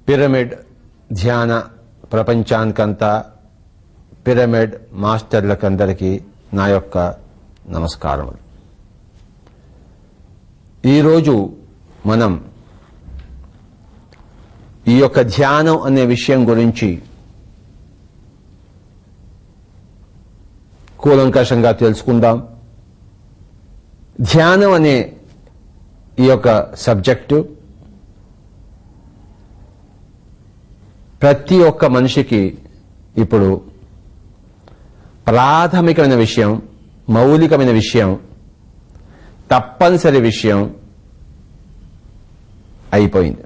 Pyramid ధ్యాన ప్రపంచానికంతా pyramid మాస్టర్లకందరికీ నా యొక్క నమస్కారములు. ఈరోజు మనం ఈ యొక్క ధ్యానం అనే విషయం గురించి కూలంకషంగా తెలుసుకుందాం. ధ్యానం అనే ఈ యొక్క సబ్జెక్టు ప్రతి ఒక్క మనిషికి ఇప్పుడు ప్రాథమికమైన విషయం, మౌలికమైన విషయం, తప్పనిసరి విషయం అయిపోయింది.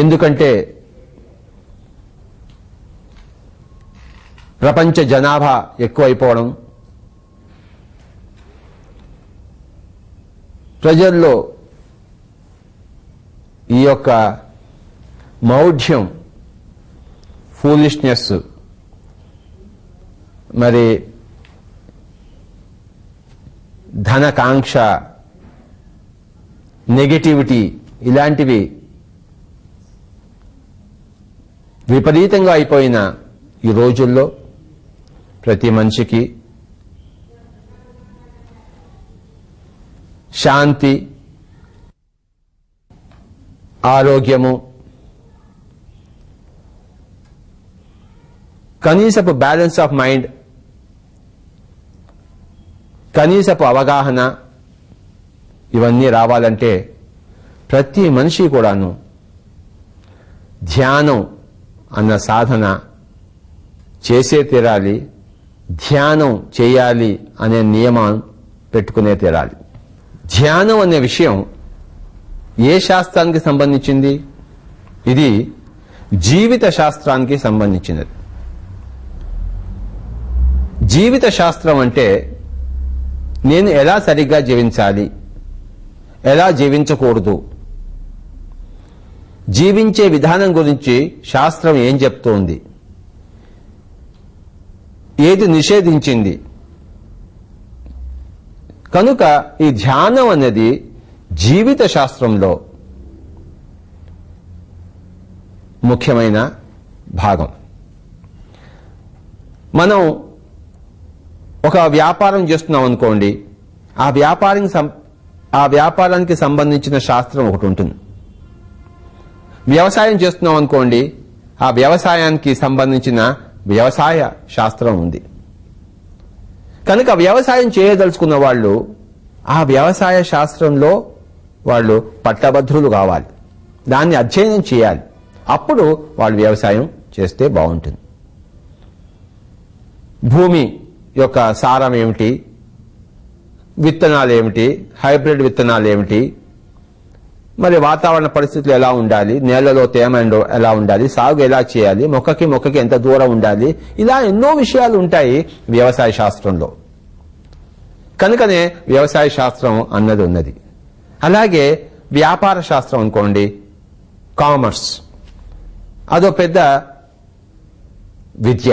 ఎందుకంటే ప్రపంచ జనాభా ఎక్కువైపోవడం, ప్రజల్లో ఈ యొక్క మౌఢ్యం, ఫూలిష్నెస్, మరి ధనకాంక్ష, నెగటివిటీ ఇలాంటివి విపరీతంగా అయిపోయిన ఈ రోజుల్లో ప్రతి మనిషికి శాంతి, ఆరోగ్యము, కనీసపు బ్యాలెన్స్ ఆఫ్ మైండ్, కనీసపు అవగాహన ఇవన్నీ రావాలంటే ప్రతి మనిషి కూడాను ధ్యానం అన్న సాధన చేసే తీరాలి, ధ్యానం చేయాలి అనే నియమం పెట్టుకునే తీరాలి. ధ్యానం అనే విషయం ఏ శాస్త్రానికి సంబంధించింది? ఇది జీవిత శాస్త్రానికి సంబంధించినది. జీవిత శాస్త్రం అంటే నేను ఎలా సరిగ్గా జీవించాలి, ఎలా జీవించకూడదు, జీవించే విధానం గురించి శాస్త్రం ఏం చెప్తోంది, ఏది నిషేధించింది. కనుక ఈ ధ్యానం అనేది జీవిత శాస్త్రంలో ముఖ్యమైన భాగం. మనం ఒక వ్యాపారం చేస్తున్నాం అనుకోండి, ఆ వ్యాపారానికి సంబంధించిన శాస్త్రం ఒకటి ఉంటుంది. వ్యవసాయం చేస్తున్నాం అనుకోండి, ఆ వ్యవసాయానికి సంబంధించిన వ్యవసాయ శాస్త్రం ఉంది. కనుక వ్యవసాయం చేయదలుచుకున్న వాళ్ళు ఆ వ్యవసాయ శాస్త్రంలో వాళ్ళు పట్టభద్రులు కావాలి, దాన్ని అధ్యయనం చేయాలి. అప్పుడు వాళ్ళు వ్యవసాయం చేస్తే బాగుంటుంది. భూమి యొక్క సారం ఏమిటి, విత్తనాలు ఏమిటి, హైబ్రిడ్ విత్తనాలు ఏమిటి, మరి వాతావరణ పరిస్థితులు ఎలా ఉండాలి, నేలలో తేమ ఎలా ఉండాలి, సాగు ఎలా చేయాలి, మొక్కకి ఎంత దూరం ఉండాలి, ఇలా ఎన్నో విషయాలు ఉంటాయి వ్యవసాయ శాస్త్రంలో. కనుకనే వ్యవసాయ శాస్త్రం అన్నది ఉన్నది. అలాగే వ్యాపార శాస్త్రం అనుకోండి, కామర్స్, అదో పెద్ద విద్య.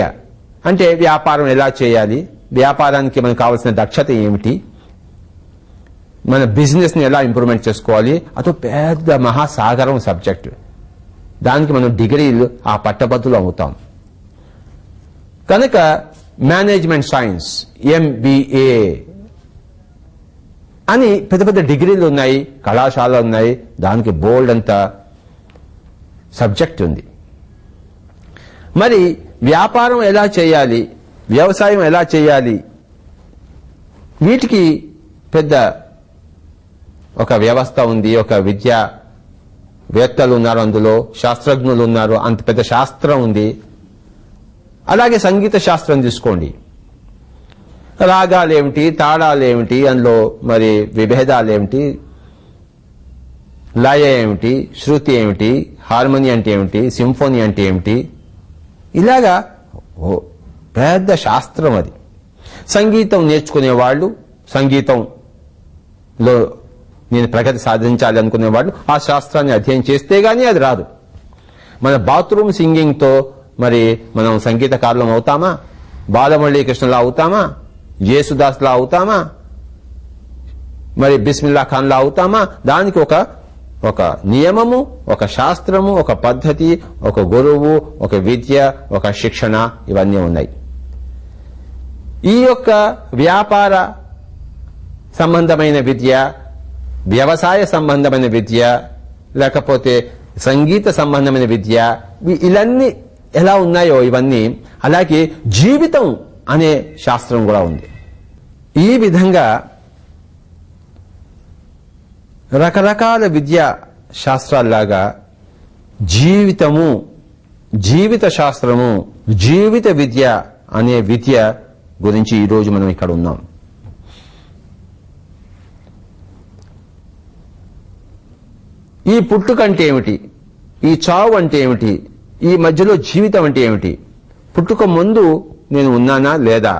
అంటే వ్యాపారం ఎలా చేయాలి, వ్యాపారానికి మనకు కావాల్సిన దక్షత ఏమిటి, మన బిజినెస్ని ఎలా ఇంప్రూవ్మెంట్ చేసుకోవాలి, అదో పెద్ద మహాసాగరం సబ్జెక్ట్. దానికి మనం డిగ్రీలు ఆ పట్టభద్రులు అవుతాం. కనుక మేనేజ్మెంట్ సైన్స్, MBA అని పెద్ద పెద్ద డిగ్రీలు ఉన్నాయి, కళాశాలలు ఉన్నాయి, దానికి బోల్డ్ అంత సబ్జెక్ట్ ఉంది. మరి వ్యాపారం ఎలా చేయాలి, వ్యవసాయం ఎలా చేయాలి, వీటికి పెద్ద ఒక వ్యవస్థ ఉంది, ఒక విద్యావేత్తలు ఉన్నారు, అందులో శాస్త్రజ్ఞులు ఉన్నారు, అంత పెద్ద శాస్త్రం ఉంది. అలాగే సంగీత శాస్త్రం తీసుకోండి, రాగాలేమిటి, తాళాలేమిటి, అందులో మరి విభేదాలేమిటి, లయ ఏమిటి, శృతి ఏమిటి, హార్మోని అంటే ఏమిటి, సింఫోనీ అంటే ఏమిటి, ఇలాగా పెద్ద శాస్త్రం అది. సంగీతం నేర్చుకునే వాళ్ళు, సంగీతంలో నేను ప్రగతి సాధించాలి అనుకునే వాళ్ళు ఆ శాస్త్రాన్ని అధ్యయనం చేస్తే గానీ అది రాదు. మన బాత్రూమ్ సింగింగ్తో మరి మనం సంగీతకారులం అవుతామా, బాలమురళీ కృష్ణలా అవుతామా, యేసుదాస్లా అవుతామా, మరి బిస్మిల్లా ఖాన్లా అవుతామా? దానికి ఒక నియమము, ఒక శాస్త్రము, ఒక పద్ధతి, ఒక గురువు, ఒక విద్య, ఒక శిక్షణ, ఇవన్నీ ఉన్నాయి. ఈ యొక్క వ్యాపార సంబంధమైన విద్య, వ్యవసాయ సంబంధమైన విద్య, లేకపోతే సంగీత సంబంధమైన విద్య, ఇవన్నీ ఎలా ఉన్నాయో ఇవన్నీ అలాగే జీవితం అనే శాస్త్రం కూడా ఉంది. ఈ విధంగా రకరకాల విద్యా శాస్త్రాల్లాగా జీవితము, జీవిత శాస్త్రము, జీవిత విద్య అనే విద్య గురించి ఈరోజు మనం ఇక్కడ ఉన్నాం. ఈ పుట్టుక అంటే ఏమిటి? ఈ చావు అంటే ఏమిటి? ఈ మధ్యలో జీవితం అంటే ఏమిటి? పుట్టుక ముందు నేను ఉన్నానా లేదా?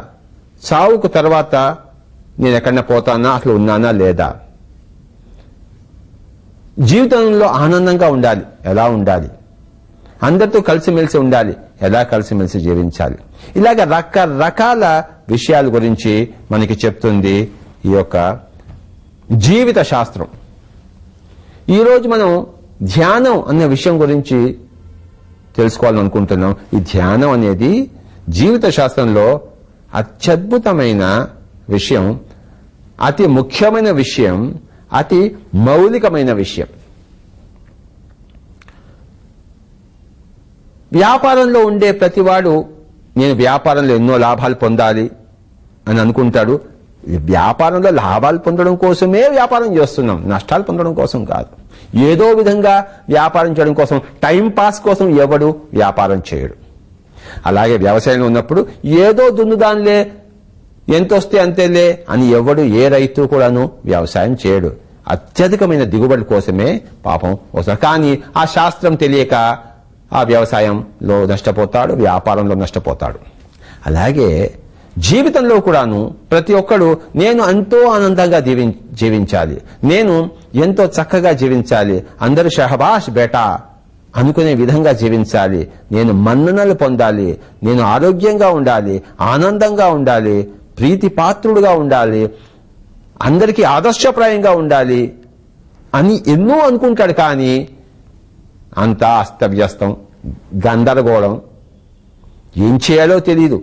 చావుకు తర్వాత నేను ఎక్కడన్నా పోతానా, అసలు ఉన్నానా లేదా? జీవితంలో ఆనందంగా ఉండాలి, ఎలా ఉండాలి? అందరితో కలిసిమెలిసి ఉండాలి, ఎలా కలిసిమెలిసి జీవించాలి? ఇలాగ రకరకాల విషయాల గురించి మనకి చెప్తుంది ఈ యొక్క జీవిత శాస్త్రం. ఈరోజు మనం ధ్యానం అనే విషయం గురించి తెలుసుకోవాలనుకుంటున్నాం. ఈ ధ్యానం అనేది జీవిత శాస్త్రంలో అత్యద్భుతమైన విషయం, అతి ముఖ్యమైన విషయం, అతి మౌలికమైన విషయం. వ్యాపారంలో ఉండే ప్రతివాడు నేను వ్యాపారంలో ఎన్నో లాభాలు పొందాలి అని అనుకుంటాడు. వ్యాపారంలో లాభాలు పొందడం కోసమే వ్యాపారం చేస్తున్నాం, నష్టాలు పొందడం కోసం కాదు. ఏదో విధంగా వ్యాపారం చేయడం కోసం, టైం పాస్ కోసం ఎవడు వ్యాపారం చేయడు. అలాగే వ్యవసాయంలో ఉన్నప్పుడు ఏదో దున్నుదానిలే, ఎంతొస్తే అంతేలే అని ఎవడు, ఏ రైతు కూడాను వ్యవసాయం చేయడు. అత్యధికమైన దిగుబడి కోసమే పాపం వస్తారు. కానీ ఆ శాస్త్రం తెలియక ఆ వ్యవసాయంలో నష్టపోతాడు, వ్యాపారంలో నష్టపోతాడు. అలాగే జీవితంలో కూడాను ప్రతి ఒక్కడు నేను ఎంతో ఆనందంగా జీవించాలి, నేను ఎంతో చక్కగా జీవించాలి, అందరూ షహబాష్ బేటా అనుకునే విధంగా జీవించాలి, నేను మన్ననలు పొందాలి, నేను ఆరోగ్యంగా ఉండాలి, ఆనందంగా ఉండాలి, ప్రీతిపాత్రుడుగా ఉండాలి, అందరికీ ఆదర్శప్రాయంగా ఉండాలి అని ఎన్నో అనుకుంటాడు. కానీ అంతా అస్తవ్యస్తం, గందరగోళం, ఏం చేయాలో తెలీదు,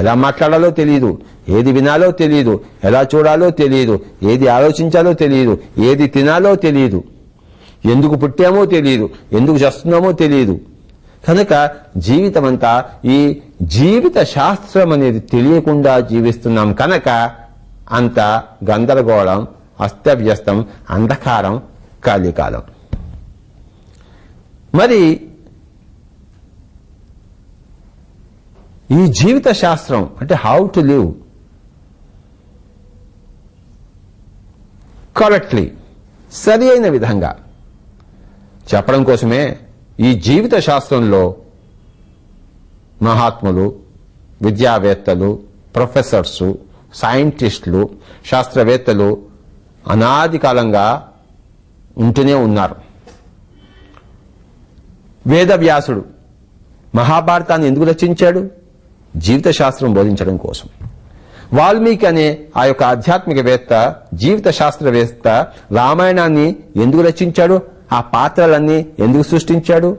ఎలా మాట్లాడాలో తెలియదు, ఏది వినాలో తెలియదు, ఎలా చూడాలో తెలియదు, ఏది ఆలోచించాలో తెలియదు, ఏది తినాలో తెలియదు, ఎందుకు పుట్టామో తెలియదు, ఎందుకు చేస్తున్నామో తెలియదు. కనుక జీవితం అంతా ఈ జీవిత శాస్త్రం అనేది తెలియకుండా జీవిస్తున్నాం. కనుక అంత గందరగోళం, అస్తవ్యస్తం, అంధకారం, కలికాలం. మరి ఈ జీవిత శాస్త్రం అంటే హౌ టు లివ్ కరెక్ట్లీ, సరి అయిన విధంగా చెప్పడం కోసమే ఈ జీవిత శాస్త్రంలో మహాత్ములు, విద్యావేత్తలు, ప్రొఫెసర్సు, సైంటిస్టులు, శాస్త్రవేత్తలు అనాది కాలంగా ఉంటూనే ఉన్నారు. వేదవ్యాసుడు మహాభారతాన్ని ఎందుకు రచించాడు? జీవిత శాస్త్రం బోధించడం కోసం. వాల్మీకి అనే ఆ యొక్క ఆధ్యాత్మికవేత్త, జీవిత శాస్త్రవేత్త రామాయణాన్ని ఎందుకు రచించాడు? ఆ పాత్రలన్నీ ఎందుకు సృష్టించాడు?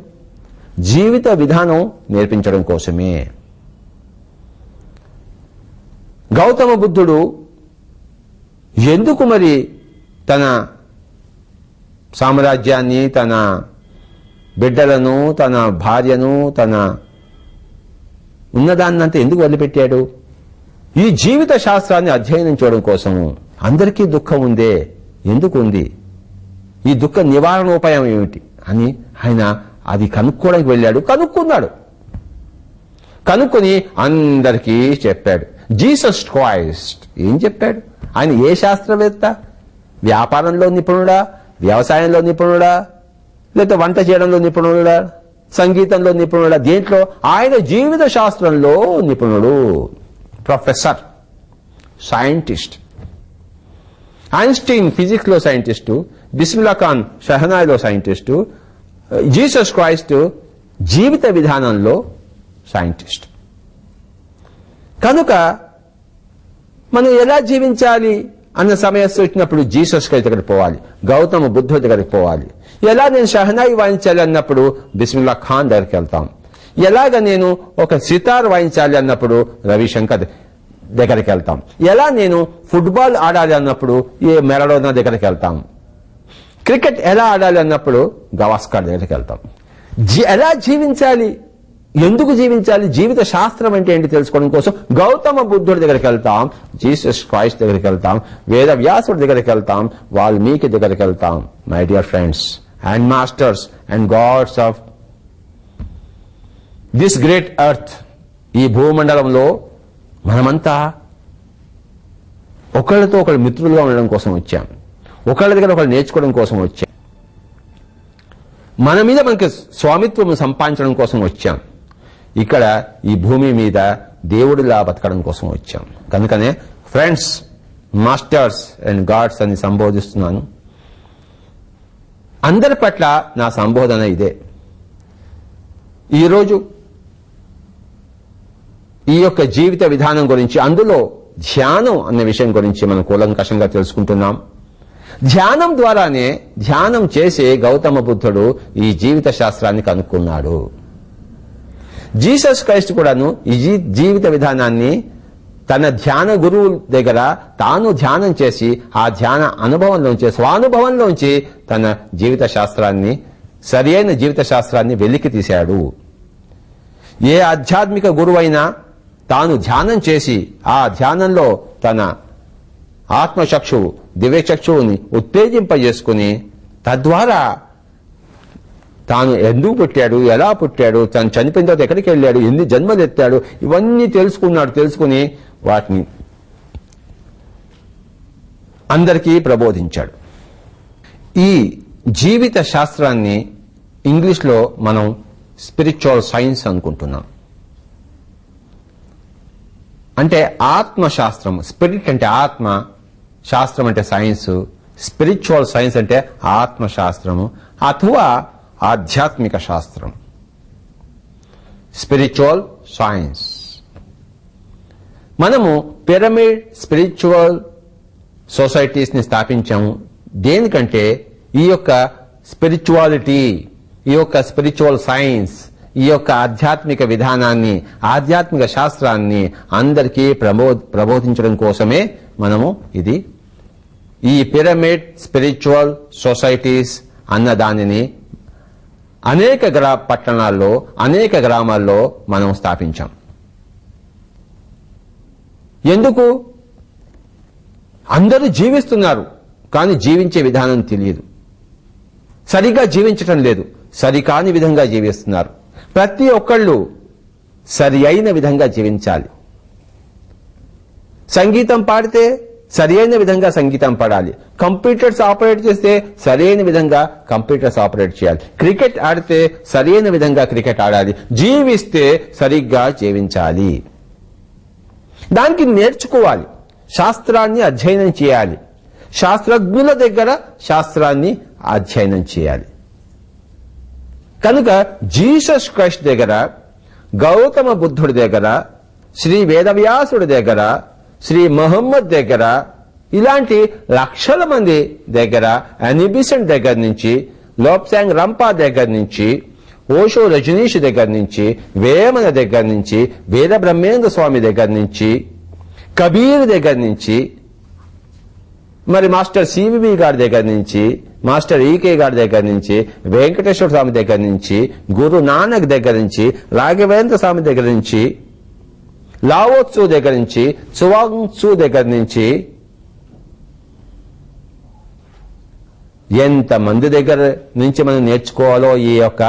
జీవిత విధానం నేర్పించడం కోసమే. గౌతమ బుద్ధుడు ఎందుకు మరి తన సామ్రాజ్యాన్ని, తన బిడ్డలను, తన భార్యను, తన ఉన్నదాన్నంతా ఎందుకు వదిలిపెట్టాడు? ఈ జీవిత శాస్త్రాన్ని అధ్యయనం చేయడం కోసము. అందరికీ దుఃఖం ఉందే, ఎందుకు ఉంది? ఈ దుఃఖ నివారణోపాయం ఏమిటి అని ఆయన అది కనుక్కోవడానికి వెళ్ళాడు. కనుక్కొని అందరికీ చెప్పాడు. జీసస్ క్రైస్ట్ ఏం చెప్పాడు? ఆయన ఏ శాస్త్రవేత్త? వ్యాపారంలో నిపుణుడా, వ్యవసాయంలో నిపుణుడా, లేదా వంట చేయడంలో నిపుణుడా, సంగీతంలో నిపుణుడా? దేంట్లో? ఆయన జీవిత శాస్త్రంలో నిపుణుడు, ప్రొఫెసర్, సైంటిస్ట్. ఐన్స్టీన్ ఫిజిక్స్ లో సైంటిస్టు, బిస్మిల్లా ఖాన్ షహనాయిలో సైంటిస్టు, జీసస్ క్రైస్ట్ జీవిత విధానంలో సైంటిస్ట్. కనుక మనం ఎలా జీవించాలి అన్న సమస్య వచ్చినప్పుడు జీసస్ క్రైస్ట్ దగ్గరికి పోవాలి, గౌతమ బుద్ధుడి దగ్గరికి పోవాలి. ఎలా నేను షహనాయి వాయించాలి అన్నప్పుడు బిస్మిల్లా ఖాన్ దగ్గరికి వెళ్తాం. ఎలాగ నేను ఒక సితార్ వాయించాలి అన్నప్పుడు రవిశంకర్ దగ్గరికి వెళ్తాం. ఎలా నేను ఫుట్బాల్ ఆడాలి అన్నప్పుడు ఏ మెరడోనా దగ్గరికి వెళ్తాం. క్రికెట్ ఎలా ఆడాలి అన్నప్పుడు గవాస్కర్ దగ్గరికి వెళ్తాం. ఎలా జీవించాలి, ఎందుకు జీవించాలి, జీవిత శాస్త్రం అంటే ఏంటి తెలుసుకోవడం కోసం గౌతమ బుద్ధుడి దగ్గరికి వెళ్తాం, జీసస్ క్రైస్ట్ దగ్గరికి వెళ్తాం, వేద వ్యాసుడి దగ్గరికి వెళ్తాం, వాల్మీకి దగ్గరికి వెళ్తాం. My dear friends and masters and gods of this great earth, ఈ భూమండలంలో మనమంతా ఒకళ్ళతో ఒకళ్ళు మిత్రులుగా ఉండడం కోసం వచ్చాం, ఒకళ్ళ దగ్గర ఒకళ్ళు నేర్చుకోవడం కోసం వచ్చాం, మన మీద మనకి స్వామిత్వం సంపాదించడం కోసం వచ్చాం. ఇక్కడ ఈ భూమి మీద దేవుడిలా బతకడం కోసం వచ్చాం. కనుకనే ఫ్రెండ్స్, మాస్టర్స్ అండ్ గాడ్స్ అని సంబోధిస్తున్నాను. అందరి పట్ల నా సంబోధన ఇదే. ఈరోజు ఈ యొక్క జీవిత విధానం గురించి, అందులో ధ్యానం అనే విషయం గురించి మనం కూలంకషంగా తెలుసుకుంటున్నాం. ధ్యానం ద్వారానే, ధ్యానం చేసే గౌతమ బుద్ధుడు ఈ జీవిత శాస్త్రాన్ని కనుక్కున్నాడు. జీసస్ క్రైస్ట్ కూడాను ఈ జీవిత విధానాన్ని తన ధ్యాన గురువు దగ్గర తాను ధ్యానం చేసి ఆ ధ్యాన అనుభవంలోంచి, స్వానుభవంలోంచి తన జీవిత శాస్త్రాన్ని, సరి అయిన జీవిత శాస్త్రాన్ని వెలికి తీశాడు. ఏ ఆధ్యాత్మిక గురువైనా తాను ధ్యానం చేసి ఆ ధ్యానంలో తన ఆత్మచక్షువు, దివ్యచక్షువుని ఉత్తేజింపజేసుకుని తద్వారా తాను ఎందుకు పుట్టాడు, ఎలా పుట్టాడు, తను చనిపోయిన తర్వాత ఎక్కడికి వెళ్ళాడు, ఎన్ని జన్మలు ఎత్తాడు, ఇవన్నీ తెలుసుకున్నాడు. తెలుసుకుని వాటిని అందరికీ ప్రబోధించాడు. ఈ జీవిత శాస్త్రాన్ని ఇంగ్లీష్లో మనం స్పిరిచువల్ సైన్స్ అనుకుంటున్నాం. అంటే ఆత్మశాస్త్రం. స్పిరిట్ అంటే ఆత్మ, శాస్త్రం అంటే సైన్స్. స్పిరిచువల్ సైన్స్ అంటే ఆత్మశాస్త్రము అథవా ఆధ్యాత్మిక శాస్త్రం. Spiritual science. మనము పిరమిడ్ స్పిరిచువల్ సొసైటీస్ ని స్థాపించాము. దేనికంటే ఈ యొక్క స్పిరిచువాలిటీ, ఈ యొక్క స్పిరిచువల్ సైన్స్, ఈ యొక్క ఆధ్యాత్మిక విధానాన్ని, ఆధ్యాత్మిక శాస్త్రాన్ని అందరికీ ప్రబోధించడం కోసమే మనము ఈ పిరమిడ్ స్పిరిచువల్ సొసైటీస్ అన్న దానిని అనేక పట్టణాల్లో, అనేక గ్రామాల్లో మనం స్థాపించాం. ఎందుకు? అందరూ జీవిస్తున్నారు, కానీ జీవించే విధానం తెలియదు. సరిగా జీవించటం లేదు, సరికాని విధంగా జీవిస్తున్నారు. ప్రతి ఒక్కళ్ళు సరి అయిన విధంగా జీవించాలి. సంగీతం పాడితే సరి అయిన విధంగా సంగీతం పాడాలి. కంప్యూటర్స్ ఆపరేట్ చేస్తే సరి అయిన విధంగా కంప్యూటర్స్ ఆపరేట్ చేయాలి. క్రికెట్ ఆడితే సరి అయిన విధంగా క్రికెట్ ఆడాలి. జీవిస్తే సరిగ్గా జీవించాలి. దానికి నేర్చుకోవాలి, శాస్త్రాన్ని అధ్యయనం చేయాలి, శాస్త్రజ్ఞుల దగ్గర శాస్త్రాన్ని అధ్యయనం చేయాలి. కనుక జీసస్ క్రైస్ట్ దగ్గర, గౌతమ బుద్ధుడి దగ్గర, శ్రీ వేదవ్యాసుడి దగ్గర, శ్రీ మహమ్మద్ దగ్గర, ఇలాంటి లక్షల మంది దగ్గర, అనిబిసెంట్ దగ్గర నుంచి, లోప్సాంగ్ రంపా దగ్గర నుంచి, ఓషో రజనీష్ దగ్గర నుంచి, వేమన దగ్గర నుంచి, వేద బ్రహ్మేంద్ర స్వామి దగ్గర నుంచి, కబీర్ దగ్గర నుంచి, మరి మాస్టర్ సివివి గారి దగ్గర నుంచి, మాస్టర్ ఈకే గారి దగ్గర నుంచి, వెంకటేశ్వర స్వామి దగ్గర నుంచి, గురు నానక్ దగ్గర నుంచి, రాఘవేంద్ర స్వామి దగ్గర నుంచి, లావోత్సు దగ్గర నుంచి, చువాంగ్సు దగ్గర నుంచి, ఎంతమంది దగ్గర నుంచి మనం నేర్చుకోవాలో ఈ యొక్క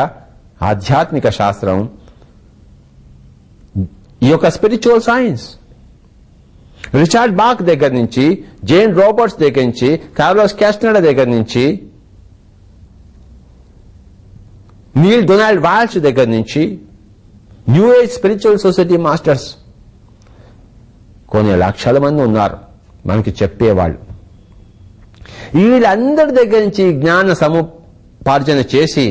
ఆధ్యాత్మిక శాస్త్రం, ఈ యొక్క స్పిరిచువల్ సైన్స్. రిచార్డ్ బాక్ దగ్గర నుంచి, జేన్ రాబర్ట్స్ దగ్గర నుంచి, కార్లోస్ క్యాస్టనడా దగ్గర నుంచి, నీల్ డొనాల్డ్ వాల్ష్ దగ్గర నుంచి, new age spiritual society masters కొన్ని లక్షల మంది ఉన్నారు మనకి చెప్పేవాళ్ళు. వీళ్ళందరి దగ్గర నుంచి జ్ఞాన సముపార్జన చేసి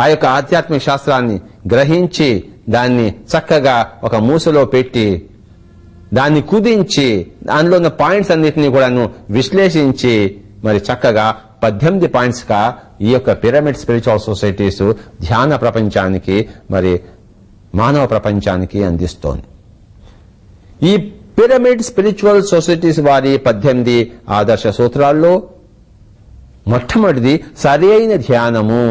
ఆ యొక్క ఆధ్యాత్మిక శాస్త్రాన్ని గ్రహించి దాన్ని చక్కగా ఒక మూసలో పెట్టి దాన్ని కుదించి దానిలో ఉన్న పాయింట్స్ అన్నిటినీ కూడాను విశ్లేషించి మరి చక్కగా 18 పాయింట్స్ గా ఈ యొక్క పిరమిడ్ స్పిరిచువల్ సొసైటీస్ ధ్యాన ప్రపంచానికి మరి మానవ ప్రపంచానికి అందిస్తోంది. ఈ పిరమిడ్ స్పిరిచువల్ సొసైటీస్ వారి 18 ఆదర్శ సూత్రాల్లో మొట్టమొదటిది సరైన ధ్యానము.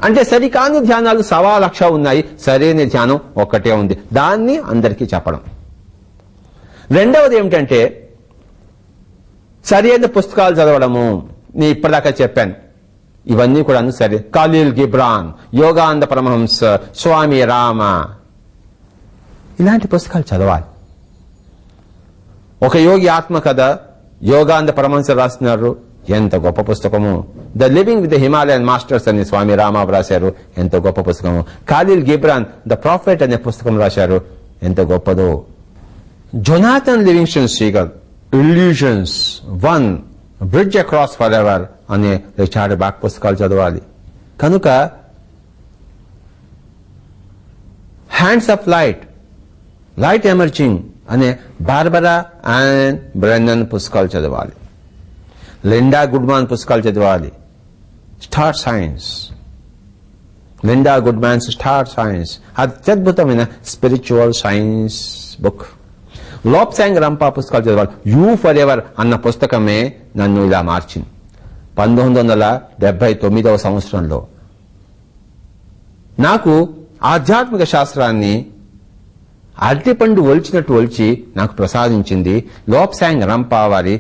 అంటే సరికాని ధ్యానాలు 1,00,000 ఉన్నాయి, సరైన ధ్యానం ఒక్కటే ఉంది, దాన్ని అందరికీ చెప్పడం. రెండవది ఏమిటంటే సరైన పుస్తకాలు చదవడము. నేను ఇప్పటిదాకా చెప్పాను, ఇవన్నీ కూడా సరే. ఖలీల్ గిబ్రాన్, యోగానంద పరమహంస, స్వామి రామ, ఇలాంటి పుస్తకాలు చదవాలి. ఒక యోగి ఆత్మకథ యోగానంద పరమహంస రాస్తున్నారు, ఎంత గొప్ప పుస్తకము. The living with the Himalayan masters అని స్వామి రామ రాశారు, ఎంత గొప్ప పుస్తకము. ఖలీల్ గిబ్రాన్ ద ప్రాఫెట్ అనే పుస్తకం రాశారు, ఎంత గొప్పదో. Jonathan Livingston Seagull Illusions 1 bridge across forever అనే రిచార్డ్ బాక్ పుస్తకాలు చదవాలి. కనుక hands of light, light emerging అనే బార్బరా అండ్ బ్రెన్నన్ పుస్తకాలు చదవాలి. లిండా గుడ్మాన్ పుస్తకాలు చదవాలి. Star signs, Linda Goodman's star signs అత్యద్భుతమైన spiritual science book. Lobsang Rampa పుస్తకాలు చదవాలి. యూ ఫర్ ఎవర్ అన్న పుస్తకమే నన్ను ఇలా మార్చింది. 1979వ సంవత్సరంలో నాకు ఆధ్యాత్మిక శాస్త్రాన్ని అరటిపండు ఒలిచినట్టు ఒలిచి నాకు ప్రసాదించింది లోప్సాంగ్ రంపా వారి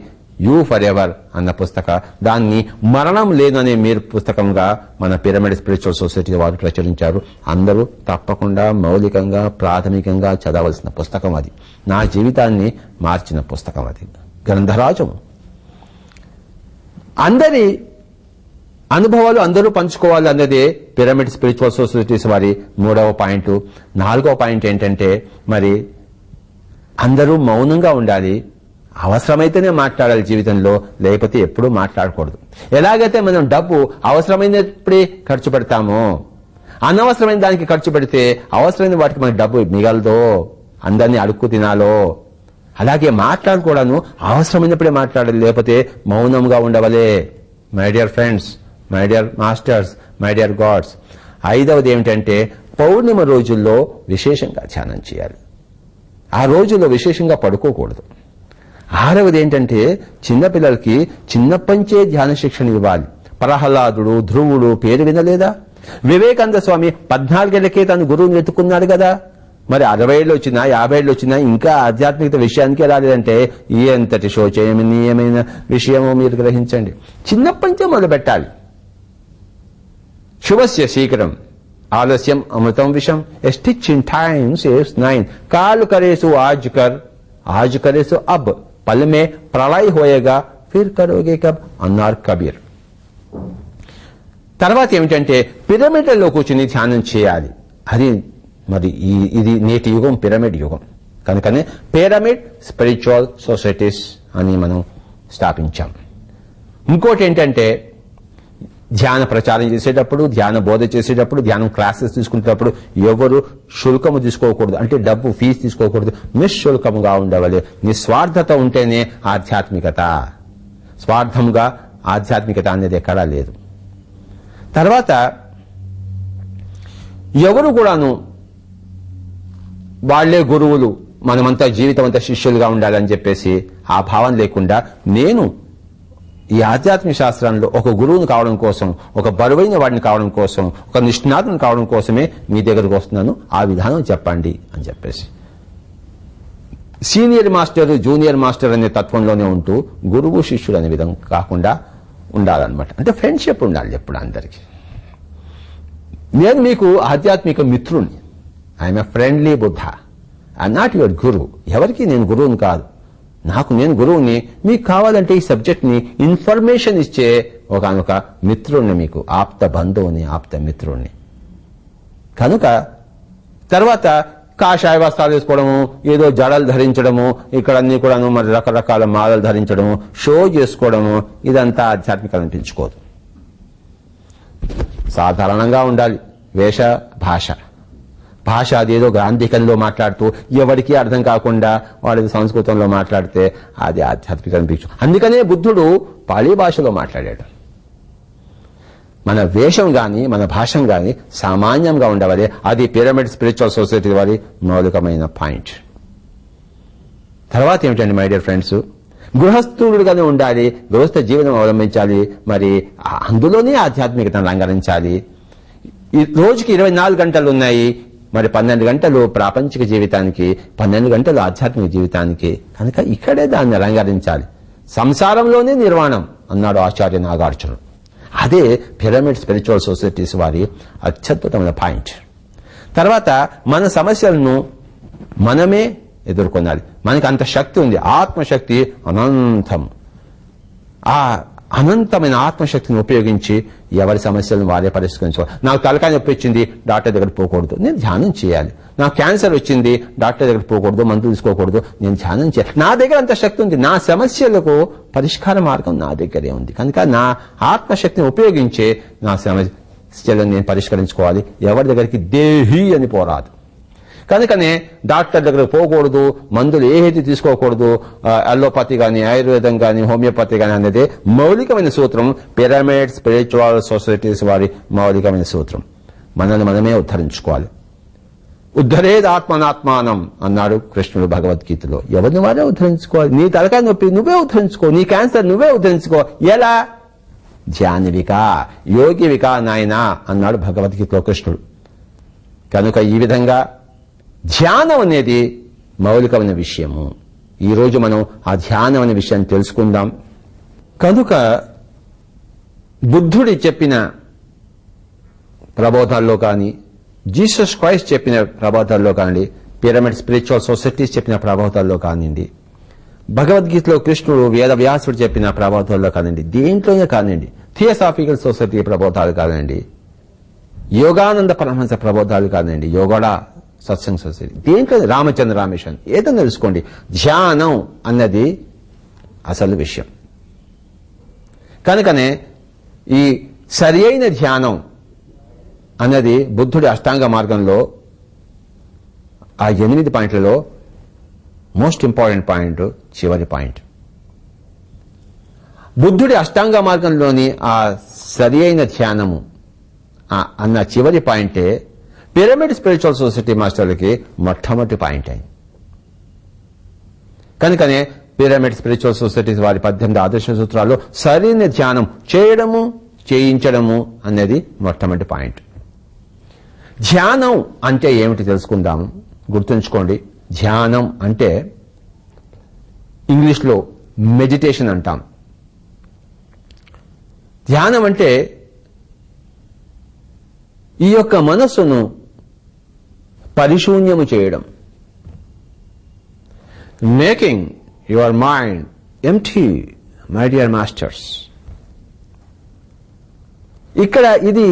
యూ ఫర్ ఎవర్ అన్న పుస్తక. దాన్ని మరణం లేదనే మీరు పుస్తకంగా మన పిరమిడ్ స్పిరిచువల్ సొసైటీ వారు ప్రచురించారు. అందరూ తప్పకుండా మౌలికంగా ప్రాథమికంగా చదవలసిన పుస్తకం అది. నా జీవితాన్ని మార్చిన పుస్తకం అది. గ్రంథరాజం. అందరి అనుభవాలు అందరూ పంచుకోవాలి అన్నదే పిరమిడ్ స్పిరిచువల్ సొసైటీస్ వారి 3వ పాయింట్. 4వ పాయింట్ ఏంటంటే మరి అందరూ మౌనంగా ఉండాలి. అవసరమైతేనే మాట్లాడాలి జీవితంలో, లేకపోతే ఎప్పుడూ మాట్లాడకూడదు. ఎలాగైతే మనం డబ్బు అవసరమైనప్పుడే ఖర్చు పెడతామో, అనవసరమైన దానికి ఖర్చు పెడితే అవసరమైన వాటికి మనకి డబ్బు మిగలదో, అందరినీ అడుక్కు తినాలో, అలాగే మాట్లాడుకోవడాను అవసరమైనప్పుడే మాట్లాడాలి, లేకపోతే మౌనంగా ఉండవలే. My dear friends, my dear masters, my dear gods. 5వది ఏమిటంటే పౌర్ణిమ రోజుల్లో విశేషంగా ధ్యానం చేయాలి. ఆ రోజుల్లో విశేషంగా పడుకోకూడదు. 6వది ఏంటంటే చిన్నపిల్లలకి చిన్నప్పంచే ధ్యాన శిక్షణ ఇవ్వాలి. ప్రహ్లాదుడు, ధ్రువుడు పేరు వినలేదా? వివేకానంద స్వామి 14 ఏళ్లకే తను గురువుని వెతుక్కున్నాడు కదా. మరి 60 ఏళ్ళు వచ్చినా 50 ఏళ్ళు వచ్చినా ఇంకా ఆధ్యాత్మిక విషయానికి రాలేదంటే ఎంతటి శోచనీయమైన విషయమో మీరు గ్రహించండి. చిన్నప్పంచే మొదలు పెట్టాలి. శుభస్య శీఘ్రం ఆలస్యం అమృతం విషం. A stitch in time saves 9. కాల్ కరేసు ఆజ్ కర్, ఆజ్ కరేసు అబ్, పల్ మే ప్రళయ్ హోయేగా ఫిర్ కరోగే కబ్ అన్నారు కబీర్. తర్వాత ఏమిటంటే పిరమిడ్లలో కూర్చుని ధ్యానం చేయాలి. అది మరి ఇది నేటి యుగం పిరమిడ్ యుగం. కనుకనే పిరమిడ్ స్పిరిచువల్ సొసైటీస్ అని మనం స్థాపించాం. ఇంకోటి ఏంటంటే ధ్యాన ప్రచారం చేసేటప్పుడు, ధ్యాన బోధ చేసేటప్పుడు, ధ్యానం క్లాసెస్ తీసుకునేటప్పుడు ఎవరు శుల్కము తీసుకోకూడదు. అంటే డబ్బు ఫీజు తీసుకోకూడదు. నిశ్శుల్కముగా ఉండవాలి. నిస్వార్థత ఉంటేనే ఆధ్యాత్మికత. స్వార్థంగా ఆధ్యాత్మికత అనేది ఎక్కడా లేదు. తర్వాత ఎవరు కూడాను వాళ్లే గురువులు, మనమంతా జీవితం అంతా శిష్యులుగా ఉండాలని చెప్పేసి ఆ భావం లేకుండా నేను ఈ ఆధ్యాత్మిక శాస్త్రంలో ఒక గురువుని కావడం కోసం, ఒక బరువైన వాడిని కావడం కోసం, ఒక నిష్ణాతుని కావడం కోసమే మీ దగ్గరకు వస్తున్నాను, ఆ విధానం చెప్పండి అని చెప్పేసి సీనియర్ మాస్టర్ జూనియర్ మాస్టర్ అనే తత్వంలోనే ఉంటూ గురువు శిష్యుడు అనే విధంగా కాకుండా ఉండాలన్నమాట. అంటే ఫ్రెండ్షిప్ ఉండాలి ఎప్పుడు అందరికీ. నేను మీకు ఆధ్యాత్మిక మిత్రుణ్ణి. I'm a friendly Buddha. I'm not your గురువు. ఎవరికి నేను గురువుని కాదు. నేను గురువుని. మీకు కావాలంటే ఈ సబ్జెక్ట్ని ఇన్ఫర్మేషన్ ఇచ్చే ఒకనొక మిత్రుణ్ణి, మీకు ఆప్త బంధువుని, ఆప్త మిత్రుణ్ణి. కనుక తర్వాత కాషాయ వస్త్రాలు వేసుకోవడము, ఏదో జడలు ధరించడము, ఇక్కడ అన్ని కూడా మరి రకరకాల మాలలు ధరించడము, షో చేసుకోవడము, ఇదంతా ఆధ్యాత్మికత భాష అదేదో గ్రాంధికంలో మాట్లాడుతూ ఎవరికీ అర్థం కాకుండా వాడి సంస్కృతంలో మాట్లాడితే అది ఆధ్యాత్మిక అనిపించు. అందుకనే బుద్ధుడు పాళీ భాషలో మాట్లాడాడు. మన వేషం గాని మన భాషం గాని సామాన్యంగా ఉండవాలి. అది పిరమిడ్ స్పిరిచువల్ సొసైటీ వారి మౌలికమైన పాయింట్. తర్వాత ఏమిటండి మై డియర్ ఫ్రెండ్స్, గృహస్థుడుగానే ఉండాలి, గృహస్థ జీవనం అవలంబించాలి, మరి అందులోనే ఆధ్యాత్మికతను రంగరించాలి. ఈ రోజుకి 24 గంటలు ఉన్నాయి, మరి 12 గంటలు ప్రాపంచిక జీవితానికి, 12 గంటలు ఆధ్యాత్మిక జీవితానికి. కనుక ఇక్కడే దాన్ని రంగరించాలి. సంసారంలోనే నిర్వాణం అన్నాడు ఆచార్య నాగార్జునుడు. అదే పిరమిడ్ స్పిరిచువల్ సొసైటీస్ వారి అత్యద్భుతమైన పాయింట్. తర్వాత మన సమస్యలను మనమే ఎదుర్కొనాలి. మనకి అంత శక్తి ఉంది, ఆత్మశక్తి అనంతం. ఆ అనంతమైన ఆత్మశక్తిని ఉపయోగించి ఎవరి సమస్యలను వారే పరిష్కరించుకోవాలి. నాకు తలకాయ నొప్పి వచ్చింది, డాక్టర్ దగ్గరికి పోకూడదు, నేను ధ్యానం చేయాలి. నాకు క్యాన్సర్ వచ్చింది, డాక్టర్ దగ్గరికి పోకూడదు, మందులు తీసుకోకూడదు, నేను ధ్యానం చేయాలి. నా దగ్గర అంత శక్తి ఉంది, నా సమస్యలకు పరిష్కార మార్గం నా దగ్గరే ఉంది. కనుక నా ఆత్మశక్తిని ఉపయోగించే నా సమస్యలను నేను పరిష్కరించుకోవాలి. ఎవరి దగ్గరికి దేహి అని పోరాదు. కనుకనే డాక్టర్ దగ్గరకు పోకూడదు, మందులు ఏది తీసుకోకూడదు, అలోపతి కానీ ఆయుర్వేదం కానీ హోమియోపతి కానీ అనేది మౌలికమైన సూత్రం. పిరమిడ్ స్పిరిచువల్ సొసైటీస్ వారి మౌలికమైన సూత్రం. మనల్ని మనమే ఉద్ధరించుకోవాలి. ఉద్ధరేది ఆత్మనాత్మానం అన్నాడు కృష్ణుడు భగవద్గీతలో. ఎవరిని వారే ఉద్ధరించుకోవాలి. నీ తలకాయ నొప్పి నువ్వే ఉద్ధరించుకో, నీ క్యాన్సర్ నువ్వే ఉద్ధరించుకో. ఎలా? ధ్యానవిక యోగివిక నాయనా అన్నాడు భగవద్గీతలో కృష్ణుడు. కనుక ఈ విధంగా ధ్యానం అనేది మౌలికమైన విషయము. ఈరోజు మనం ఆ ధ్యానం అనే విషయాన్ని తెలుసుకుందాం. కనుక బుద్ధుడి చెప్పిన ప్రబోధాల్లో కానీ, జీసస్ క్రైస్ట్ చెప్పిన ప్రబోధాల్లో కానివ్వండి, పిరమిడ్ స్పిరిచువల్ సొసైటీస్ చెప్పిన ప్రబోధాల్లో కానివ్వండి, భగవద్గీతలో కృష్ణుడు వేదవ్యాసుడు చెప్పిన ప్రబోధాల్లో కానివ్వండి, దేంట్లోనే కానివ్వండి, థియోసాఫికల్ సొసైటీ ప్రబోధాలు కానివ్వండి, యోగానంద పరమహంస ప్రబోధాలు కానివ్వండి, యోగడా సత్సంగ సొసైటీ, దేంట్లో రామచంద్ర మిషన్ ఏదైనా తెలుసుకోండి. ధ్యానం అన్నది అసలు విషయం. కనుకనే ఈ సరి అయిన ధ్యానం అన్నది బుద్ధుడి అష్టాంగ మార్గంలో ఆ 8 పాయింట్లలో మోస్ట్ ఇంపార్టెంట్ పాయింట్, చివరి పాయింట్. బుద్ధుడి అష్టాంగ మార్గంలోని ఆ సరి అయిన ధ్యానము అన్న చివరి పాయింటే పిరమిడ్ స్పిరిచువల్ సొసైటీ మాస్టర్లకి మొట్టమొదటి పాయింట్ అయింది. కనుకనే పిరమిడ్ స్పిరిచువల్ సొసైటీస్ వారి 18 ఆదర్శ సూత్రాల్లో సరైన ధ్యానం చేయడము, చేయించడము అనేది మొట్టమొదటి పాయింట్. ధ్యానం అంటే ఏమిటి తెలుసుకుందాము. గుర్తుంచుకోండి, ధ్యానం అంటే ఇంగ్లీష్లో మెడిటేషన్ అంటాం. ధ్యానం అంటే ఈ యొక్క మనస్సును పరిశూన్యము చేయడం, making your mind empty, my dear masters. ఇక్కడ ఇది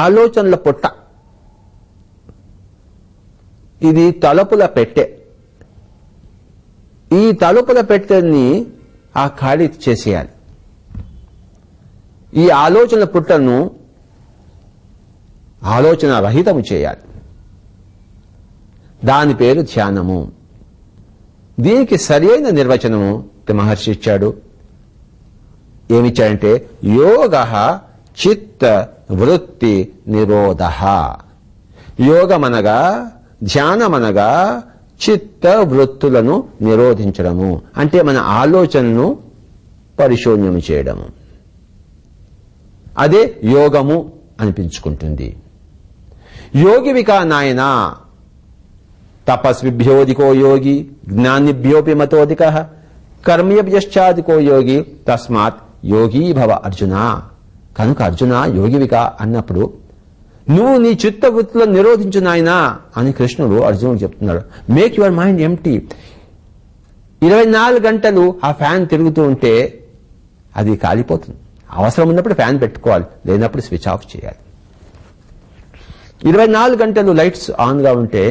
ఆలోచనల పుట్ట, ఇది తలుపుల పెట్టె. ఈ తలుపుల పెట్టెని ఆ ఖాళీ చేసేయాలి. ఈ ఆలోచనల పుట్టను ఆలోచన రహితము చేయాలి. దాని పేరు ధ్యానము. దీనికి సరి అయిన నిర్వచనము మహర్షి ఇచ్చాడు. ఏమిచ్చాడంటే యోగః చిత్త వృత్తి నిరోధః. యోగమనగా, ధ్యానమనగా చిత్త వృత్తులను నిరోధించడము, అంటే మన ఆలోచనను పరిశూన్యము చేయడము. అదే యోగము అనిపించుకుంటుంది. యోగివికా నాయన తపస్విభ్యోధికో యోగి జ్ఞానిభ్యోపి మతోధిక కర్మభ్యశ్చాధికో యోగి తస్మాత్ యోగీ భవ అర్జున. కనుక అర్జున యోగివిక అన్నప్పుడు నువ్వు నీ చిత్త వృత్తులను నిరోధించు నాయనా అని కృష్ణుడు అర్జునుడు చెప్తున్నాడు. Make your mind empty. 24 గంటలు ఆ ఫ్యాన్ తిరుగుతూ ఉంటే అది కాలిపోతుంది. అవసరం ఉన్నప్పుడు ఫ్యాన్ పెట్టుకోవాలి, లేనప్పుడు స్విచ్ ఆఫ్ చేయాలి. 24 గంటలు లైట్స్ ఆన్గా ఉంటే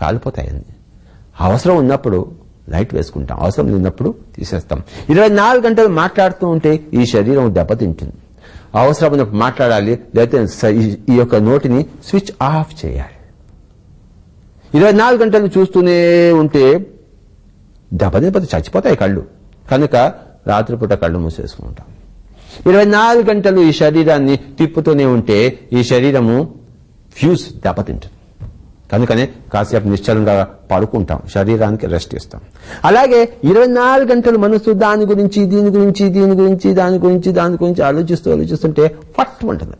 కాలిపోతాయండి. అవసరం ఉన్నప్పుడు లైట్ వేసుకుంటాం, అవసరం లేనప్పుడు తీసేస్తాం. 24 గంటలు మాట్లాడుతూ ఉంటే ఈ శరీరం దెబ్బతింటుంది. అవసరం ఉన్నప్పుడు మాట్లాడాలి, లేకపోతే ఈ యొక్క నోటిని స్విచ్ ఆఫ్ చేయాలి. 24 గంటలు చూస్తూనే ఉంటే దెబ్బతిపతి చచ్చిపోతాయి కళ్ళు. కనుక రాత్రిపూట కళ్ళు మూసేసుకుంటాం. 24 గంటలు ఈ శరీరాన్ని తిప్పుతూనే ఉంటే ఈ శరీరము ఫ్యూజ్ దెబ్బతింటుంది. కనుకనే కాసేపు నిశ్చలంగా పడుకుంటాం, శరీరానికి రెస్ట్ ఇస్తాం. అలాగే 24 గంటలు మనసు దాని గురించి దాని గురించి ఆలోచిస్తుంటే ఫట్ ఉంటుంది.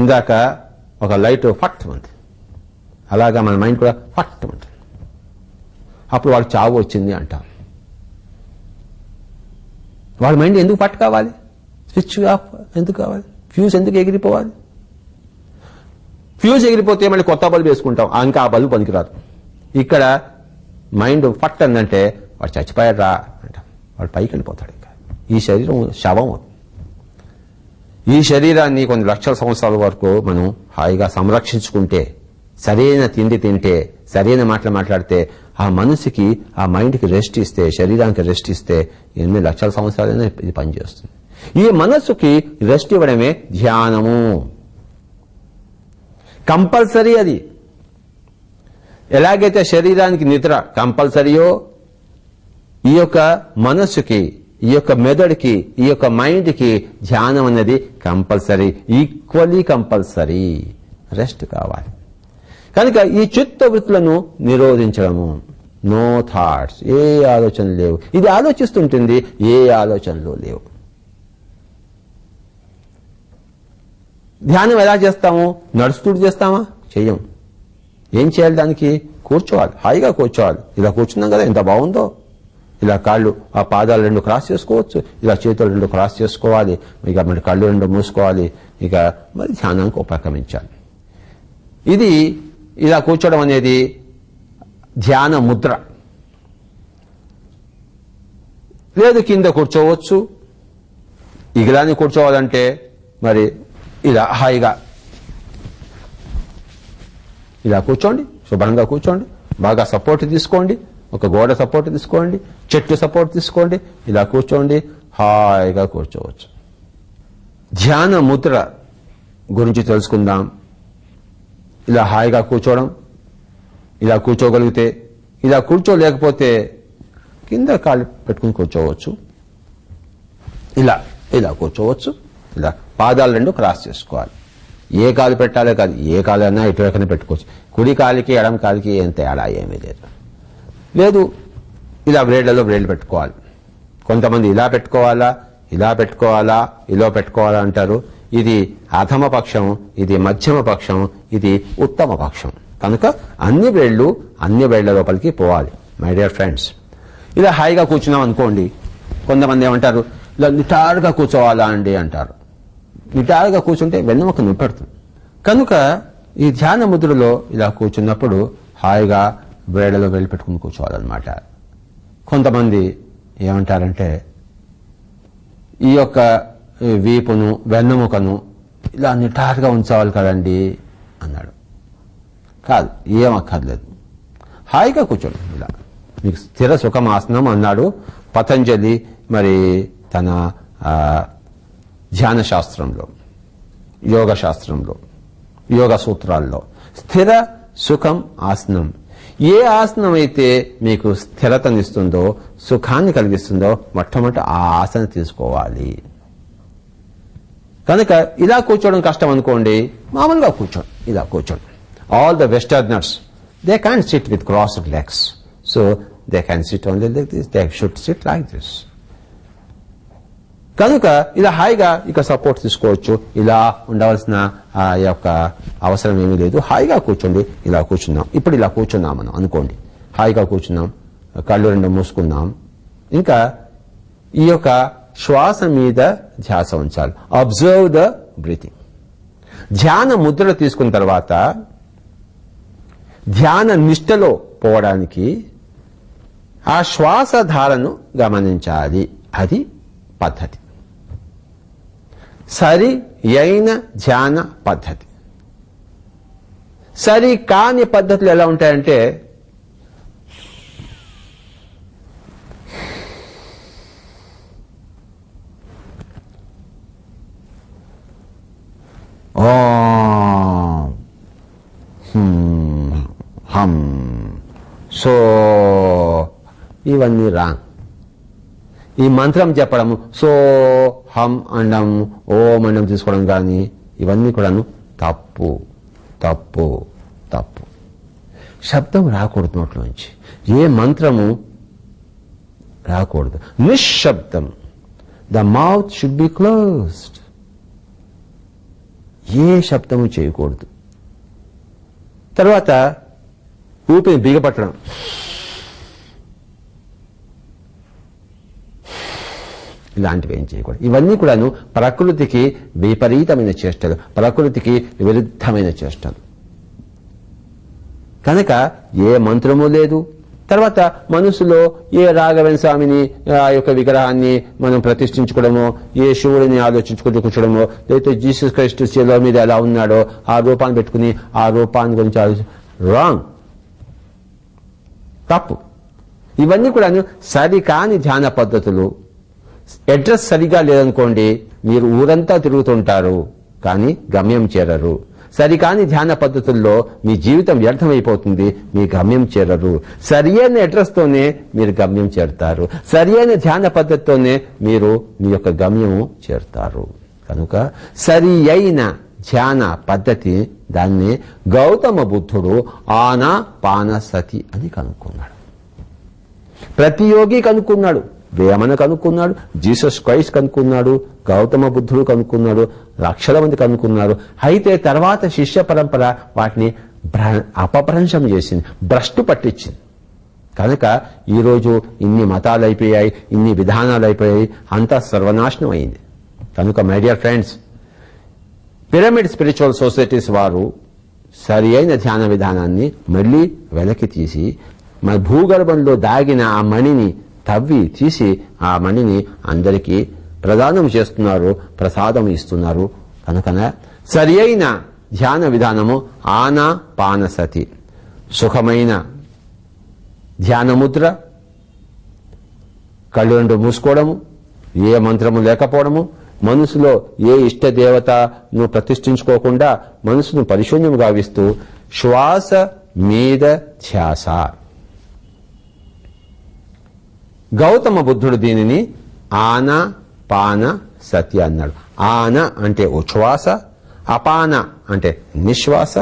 ఇందాక ఒక లైట్ ఫట్ ఉంది, అలాగా మన మైండ్ కూడా ఫట్ ఉంటుంది. అప్పుడు వాడు చావు వచ్చింది అంటాం. వాడి మైండ్ ఎందుకు ఫట్ కావాలి? స్విచ్ ఆఫ్ ఎందుకు కావాలి? ఫ్యూజ్ ఎందుకు ఎగిరిపోవాలి? ఫ్యూజ్ ఎగిరిపోతే మళ్ళీ కొత్త బల్బు వేసుకుంటాం, ఇంకా ఆ బల్బు పనికిరాదు. ఇక్కడ మైండ్ ఫట్ అందంటే వాడు చచ్చిపోయాడు రా అంటాం, వాడు పైకి వెళ్ళిపోతాడు. ఇంకా ఈ శరీరం శవం. ఈ శరీరాన్ని కొన్ని లక్షల సంవత్సరాల వరకు మనం హాయిగా సంరక్షించుకుంటే, సరైన తిండి తింటే, సరైన మాటలు మాట్లాడితే, ఆ మనసుకి ఆ మైండ్కి రెస్ట్ ఇస్తే, శరీరానికి రెస్ట్ ఇస్తే 8 లక్షల సంవత్సరాలైనా ఇది పనిచేస్తుంది. ఈ మనస్సుకి రెస్ట్ ఇవ్వడమే ధ్యానము. కంపల్సరీ అది. ఎలాగైతే శరీరానికి నిద్ర కంపల్సరీయో, ఈ యొక్క మనస్సుకి, ఈ యొక్క మెదడుకి, ఈ యొక్క మైండ్కి ధ్యానం అనేది కంపల్సరీ, ఈక్వల్లీ కంపల్సరీ. రెస్ట్ కావాలి. కనుక ఈ చిత్త వృత్తులను నిరోధించడము. నో థాట్స్, ఏ ఆలోచనలు లేవు. ఇది ఆలోచిస్తుంటుంది, ఏ ఆలోచనలు లేవు. ధ్యానం ఎలా చేస్తాము? నడుస్తూ చేస్తామా? చెయ్యం. ఏం చేయాలి? దానికి కూర్చోవాలి, హాయిగా కూర్చోవాలి. ఇలా కూర్చున్నాం కదా, ఎంత బాగుందో. ఇలా కాళ్ళు, ఆ పాదాలు 2 క్రాస్ చేసుకోవచ్చు, ఇలా చేతులు 2 క్రాస్ చేసుకోవాలి, ఇక మరి కళ్ళు 2 మూసుకోవాలి, ఇక మరి ధ్యానానికి ఉపక్రమించాలి. ఇది ఇలా కూర్చోవడం అనేది ధ్యాన ముద్ర. లేదు కింద కూర్చోవచ్చు. ఇలానే కూర్చోవాలంటే మరి ఇలా హాయిగా ఇలా కూర్చోండి, శుభ్రంగా కూర్చోండి, బాగా సపోర్ట్ తీసుకోండి, ఒక గోడ సపోర్ట్ తీసుకోండి, చెట్టు సపోర్ట్ తీసుకోండి, ఇలా కూర్చోండి, హాయిగా కూర్చోవచ్చు. ధ్యాన ముద్ర గురించి తెలుసుకుందాం. ఇలా హాయిగా కూర్చోవడం, ఇలా కూర్చోగలిగితే, ఇలా కూర్చోలేకపోతే కింద కాళ్ళు పెట్టుకుని కూర్చోవచ్చు, ఇలా ఇలా కూర్చోవచ్చు. ఇలా పాదాలు 2 క్రాస్ చేసుకోవాలి. ఏ కాలు పెట్టాలే కాదు, ఏ కాలు అన్నా ఇటువైపున పెట్టుకోవచ్చు. కుడి కాలికి ఎడం కాలికి ఏం తేడా ఏమీ లేదు. లేదు ఇలా బ్రేడ్లలో బ్రేడ్లు పెట్టుకోవాలి. కొంతమంది ఇలా పెట్టుకోవాలా, ఇలా పెట్టుకోవాలా, ఇలా పెట్టుకోవాలా అంటారు. ఇది అధమ పక్షం, ఇది మధ్యమ పక్షం, ఇది ఉత్తమ పక్షం. కనుక అన్ని బ్రేడ్ల లోపలికి పోవాలి. మై డియర్ ఫ్రెండ్స్, ఇలా హాయిగా కూర్చున్నాం అనుకోండి. కొంతమంది ఏమంటారు, ఇలా నిటారుగా కూర్చోవాలా అండి అంటారు. నిటారుగా కూర్చుంటే వెన్నెముక నొప్పెడుతుంది. కనుక ఈ ధ్యాన ముద్రలో ఇలా కూర్చున్నప్పుడు హాయిగా బ్రేడలో వెళ్ళి పెట్టుకుని కూర్చోవాలన్నమాట. కొంతమంది ఏమంటారంటే ఈ యొక్క వీపును, వెన్నెముకను ఇలా నిటారుగా ఉంచాలి కదండి అన్నాడు. కాదు, ఏం అక్కర్లేదు, హాయిగా కూర్చోండి. ఇలా మీకు స్థిర సుఖమాసనం అన్నాడు పతంజలి మరి తన ధ్యాన శాస్త్రంలో, యోగ శాస్త్రంలో, యోగ సూత్రాల్లో. స్థిర సుఖం ఆసనం. ఏ ఆసనం అయితే మీకు స్థిరతనిస్తుందో, సుఖాన్ని కలిగిస్తుందో మొట్టమొదటి ఆ ఆసనం తీసుకోవాలి. కనుక ఇలా కూర్చోవడం కష్టం అనుకోండి, మామూలుగా కూర్చోండి, ఇలా కూర్చోండి. All the westerners they can SIT with crossed legs, so they can SIT only like this, they should SIT like this. కనుక ఇలా హాయిగా ఇక సపోర్ట్ తీసుకోవచ్చు. ఇలా ఉండవలసిన ఆ యొక్క అవసరం ఏమీ లేదు. హాయిగా కూర్చోండి. ఇలా కూర్చున్నాం, ఇప్పుడు ఇలా కూర్చున్నాం మనం అనుకోండి, హాయిగా కూర్చున్నాం, కళ్ళు 2 మూసుకున్నాం. ఇంకా ఈ యొక్క శ్వాస మీద ధ్యాస ఉంచాలి. Observe the breathing. ధ్యాన ముద్ర తీసుకున్న తర్వాత ధ్యాన నిష్టలో పోవడానికి ఆ శ్వాసధారను గమనించాలి. అది పద్ధతి, సరి అయిన ధ్యాన పద్ధతి. సరి కాని పద్ధతులు ఎలా ఉంటాయంటే, ఓం ఇవన్నీ రాంగ్. ఈ మంత్రం చెప్పడం, సో హం అండం, ఓం అండం తీసుకోవడం కానీ ఇవన్నీ కూడాను తప్పు తప్పు తప్పు. శబ్దం రాకూడదు నోట్లోంచి, ఏ మంత్రము రాకూడదు. నిశ్శబ్దం. The mouth should be closed. ఏ శబ్దము చేయకూడదు. తర్వాత ఊపిరి బిగపట్టడం, ఇలాంటివి ఏం చేయకూడదు. ఇవన్నీ కూడాను ప్రకృతికి విపరీతమైన చేష్టలు, ప్రకృతికి విరుద్ధమైన చేష్టలు. కనుక ఏ మంత్రము లేదు. తర్వాత మనసులో ఏ రాఘవేంద్ర స్వామిని ఆ యొక్క విగ్రహాన్ని మనం ప్రతిష్ఠించుకోవడమో, ఏ శివుడిని ఆలోచించుకుంటూ కూర్చోడమో, లేకపోతే జీసస్ క్రైస్ట్ శిలువ మీద ఎలా ఉన్నాడో ఆ రూపాన్ని పెట్టుకుని ఆ రూపాన్ని గురించి రాంగ్, తప్పు. ఇవన్నీ కూడా సరికాని ధ్యాన పద్ధతులు. అడ్రస్ సరిగా లేదనుకోండి, మీరు ఊరంతా తిరుగుతుంటారు కానీ గమ్యం చేరరు. సరికాని ధ్యాన పద్ధతుల్లో మీ జీవితం వ్యర్థమైపోతుంది, మీ గమ్యం చేరరు. సరి అయిన అడ్రస్తోనే మీరు గమ్యం చేరుతారు. సరి అయిన ధ్యాన పద్ధతితోనే మీరు మీ యొక్క గమ్యము చేరుతారు. కనుక సరి అయిన ధ్యాన పద్ధతి, దాన్ని గౌతమ బుద్ధుడు ఆనాపానసతి అని కనుక్కున్నాడు. ప్రతి యోగి కనుక్కున్నాడు, వేమన కనుక్కున్నాడు, జీసస్ క్రైస్ట్ కనుక్కున్నాడు, గౌతమ బుద్ధుడు కనుక్కున్నాడు, లక్షల మంది కనుక్కున్నారు. అయితే తర్వాత శిష్య పరంపర వాటిని అపభ్రంశం చేసింది, భ్రష్టు పట్టించింది. కనుక ఈరోజు ఇన్ని మతాలు అయిపోయాయి, ఇన్ని విధానాలు అయిపోయాయి, అంతా సర్వనాశనం అయింది. కనుక my dear friends, pyramid spiritual societies వారు సరి అయిన ధ్యాన విధానాన్ని మళ్లీ వెనక్కి తీసి మన భూగర్భంలో దాగిన ఆ మణిని తవ్వి తీసి ఆ మణిని అందరికీ ప్రదానం చేస్తున్నారు, ప్రసాదం ఇస్తున్నారు. కనుకన సరి అయిన ధ్యాన విధానము ఆనాపానసతి, సుఖమైన ధ్యానముద్ర, కళ్ళు రెండు మూసుకోవడము, ఏ మంత్రము లేకపోవడము, మనసులో ఏ ఇష్ట దేవతను ప్రతిష్ఠించుకోకుండా మనసును పరిశూన్యం గావిస్తూ శ్వాస మీద ధ్యాస. గౌతమ బుద్ధుడు దీనిని ఆనాపాన సతి అన్నాడు. ఆన అంటే ఉచ్ఛ్వాస, అపాన అంటే నిశ్వాస,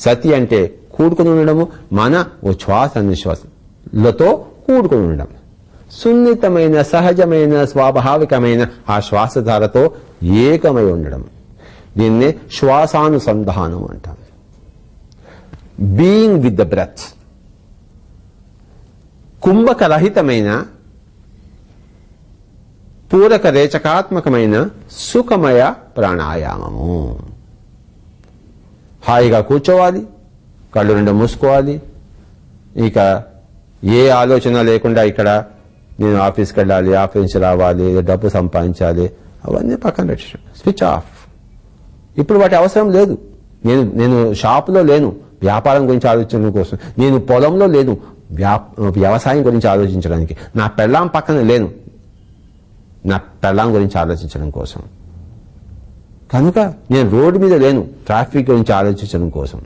సతి అంటే కూడుకుని ఉండడము, మన ఉచ్ఛ్వాస నిశ్వాసలతో కూడుకుని ఉండడం. సున్నితమైన సహజమైన స్వాభావికమైన ఆ శ్వాసధారతో ఏకమై ఉండడం. దీన్నే శ్వాసానుసంధానం అంటాం. Being with the breath. కుంభకరహితమైన పూరక రేచకాత్మకమైన సుఖమయ ప్రాణాయామము. హాయిగా కూర్చోవాలి, కళ్ళు రెండు మూసుకోవాలి. ఇక ఏ ఆలోచన లేకుండా ఇక్కడ నేను ఆఫీస్కి వెళ్ళాలి, ఆఫీస్ నుంచి రావాలి, డబ్బు సంపాదించాలి, అవన్నీ పక్కన పెట్టాను, స్విచ్ ఆఫ్. ఇప్పుడు వాటి అవసరం లేదు. నేను షాపులో లేను వ్యాపారం గురించి ఆలోచించడం కోసం, నేను పొలంలో లేను వ్యవసాయం గురించి ఆలోచించడానికి, నా పెళ్ళాం పక్కన లేను నా పెళ్ళాం గురించి ఆలోచించడం కోసం, కనుక నేను రోడ్డు మీద లేను ట్రాఫిక్ గురించి ఆలోచించడం కోసం.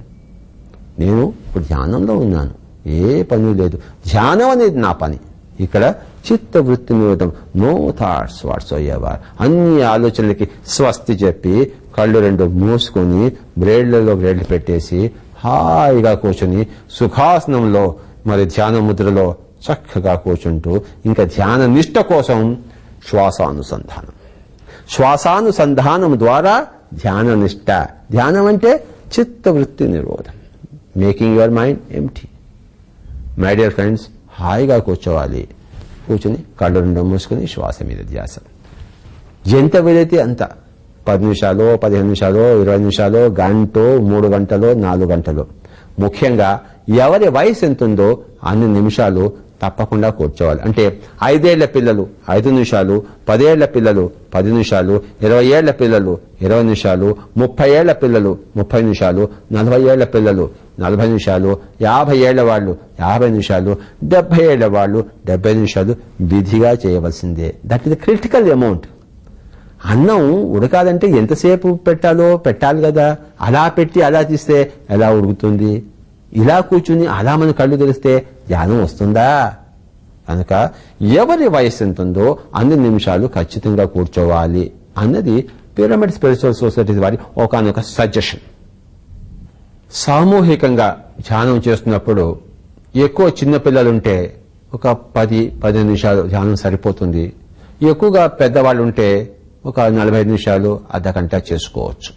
నేను ఇప్పుడు ధ్యానంలో ఉన్నాను, ఏ పని లేదు. ధ్యానం అనేది నా పని. ఇక్కడ చిత్త వృత్తి నిరోధం, నో థాట్స్ వాట్స్ ఎవర్. అన్ని ఆలోచనలకి స్వస్తి చెప్పి కళ్ళు రెండు మూసుకొని బ్రేడ్లలో బ్రేడ్లు పెట్టేసి హాయిగా కూర్చొని సుఖాసనంలో మరి ధ్యాన ముద్రలో చక్కగా కూర్చుంటూ ఇంకా ధ్యాన నిష్ట కోసం శ్వాసానుసంధానం. శ్వాసానుసంధానం ద్వారా ధ్యాన నిష్ట. ధ్యానం అంటే చిత్తవృత్తి నిరోధం, making your mind empty. My dear friends, హాయిగా కూర్చోవాలి. కూర్చొని కళ్ళు రెండు మూసుకొని శ్వాస మీద ధ్యాస. ఎంత వీలైతే అంత, 10 నిమిషాలు, 15 నిమిషాలు, 20 నిమిషాలు, గంట, 3 గంటలు, 4 గంటలు. ముఖ్యంగా ఎవరి వయసు ఎంత ఉందో అన్ని నిమిషాలు తప్పకుండా కూర్చోవాలి. అంటే 5 ఏళ్ల పిల్లలు 5 నిమిషాలు, 10 ఏళ్ల పిల్లలు 10 నిమిషాలు, 20 ఏళ్ల పిల్లలు 20 నిమిషాలు, 30 ఏళ్ల పిల్లలు 30 నిమిషాలు, 40 ఏళ్ల పిల్లలు 40 నిమిషాలు, 50 ఏళ్ల వాళ్ళు 50 నిమిషాలు, 70 ఏళ్ల వాళ్ళు 70 నిమిషాలు విధిగా చేయవలసిందే. That is the critical amount. అన్నం ఉడకాలంటే ఎంతసేపు పెట్టాలి కదా. అలా పెట్టి అలా తీస్తే ఎలా ఉడుకుతుంది? ఇలా కూర్చుని అలా మన కళ్ళు తెరిస్తే ధ్యానం వస్తుందా? కనుక ఎవరి వయసు ఎంత ఉందో అన్ని నిమిషాలు ఖచ్చితంగా కూర్చోవాలి అన్నది పిరమిడ్ స్పిరిచువల్ సొసైటీ వారి ఒకనొక సజెషన్. సామూహికంగా ధ్యానం చేస్తున్నప్పుడు ఎక్కువ చిన్నపిల్లలుంటే ఒక 10-15 నిమిషాలు ధ్యానం సరిపోతుంది. ఎక్కువగా పెద్దవాళ్ళు ఉంటే ఒక 45 నిమిషాలు అర్ధగంట చేసుకోవచ్చు.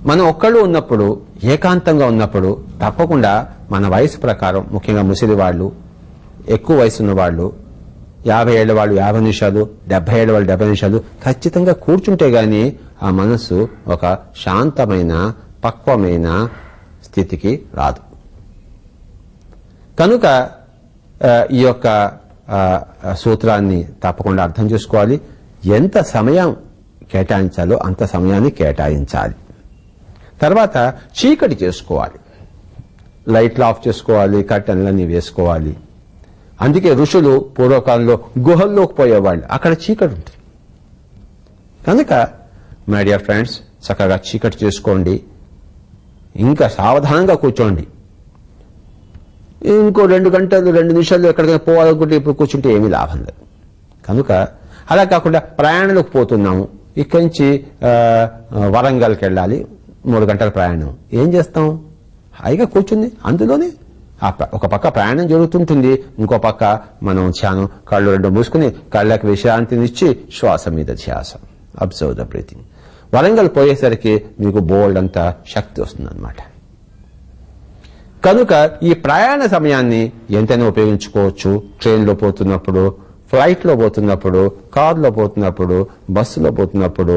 మనం ఒక్కళ్ళు ఉన్నప్పుడు, ఏకాంతంగా ఉన్నప్పుడు తప్పకుండా మన వయసు ప్రకారం, ముఖ్యంగా ముసలి వాళ్ళు, ఎక్కువ వయసు ఉన్న వాళ్ళు, 50 ఏళ్ల వాళ్ళు 50 నిమిషాలు, 70 ఏళ్ల వాళ్ళు 70 నిమిషాలు ఖచ్చితంగా కూర్చుంటే గాని ఆ మనస్సు ఒక శాంతమైన, పక్వమైన స్థితికి రాదు. కనుక ఈ యొక్క సూత్రాన్ని తప్పకుండా అర్థం చేసుకోవాలి. ఎంత సమయం కేటాయించాలో అంత సమయాన్ని కేటాయించాలి. తర్వాత చీకటి చేసుకోవాలి, లైట్లు ఆఫ్ చేసుకోవాలి, కర్టెన్లన్నీ వేసుకోవాలి. అందుకే ఋషులు పూర్వకాలంలో గుహల్లోకి పోయేవాళ్ళు, అక్కడ చీకటి ఉంటుంది. కనుక మై డియర్ ఫ్రెండ్స్, చక్కగా చీకటి చేసుకోండి, ఇంకా సావధానంగా కూర్చోండి. ఇంకో 2 గంటలు 2 నిమిషాలు ఎక్కడికైనా పోవాలనుకుంటే ఇప్పుడు కూర్చుంటే ఏమీ లాభం లేదు. కనుక అలా కాకుండా ప్రయాణంలోకి పోతున్నాము, ఇక్కడి నుంచి వరంగల్కి వెళ్ళాలి, 3 గంటల ప్రయాణం, ఏం చేస్తాం? హాయిగా కూర్చుంది అందులోనే ఒక పక్క ప్రయాణం జరుగుతుంటుంది, ఇంకో పక్క మనం ధ్యానం, కళ్ళు 2 మూసుకుని కళ్ళకి విశ్రాంతినిచ్చి శ్వాస మీద ధ్యాస, అబ్జర్వ్ ద బ్రీతింగ్. వరంగల్ పోయేసరికి మీకు బోల్డ్ అంత శక్తి వస్తుందన్నమాట. కనుక ఈ ప్రయాణ సమయాన్ని ఎంతైనా ఉపయోగించుకోవచ్చు. ట్రైన్లో పోతున్నప్పుడు, ఫ్లైట్లో పోతున్నప్పుడు, కారులో పోతున్నప్పుడు, బస్సులో పోతున్నప్పుడు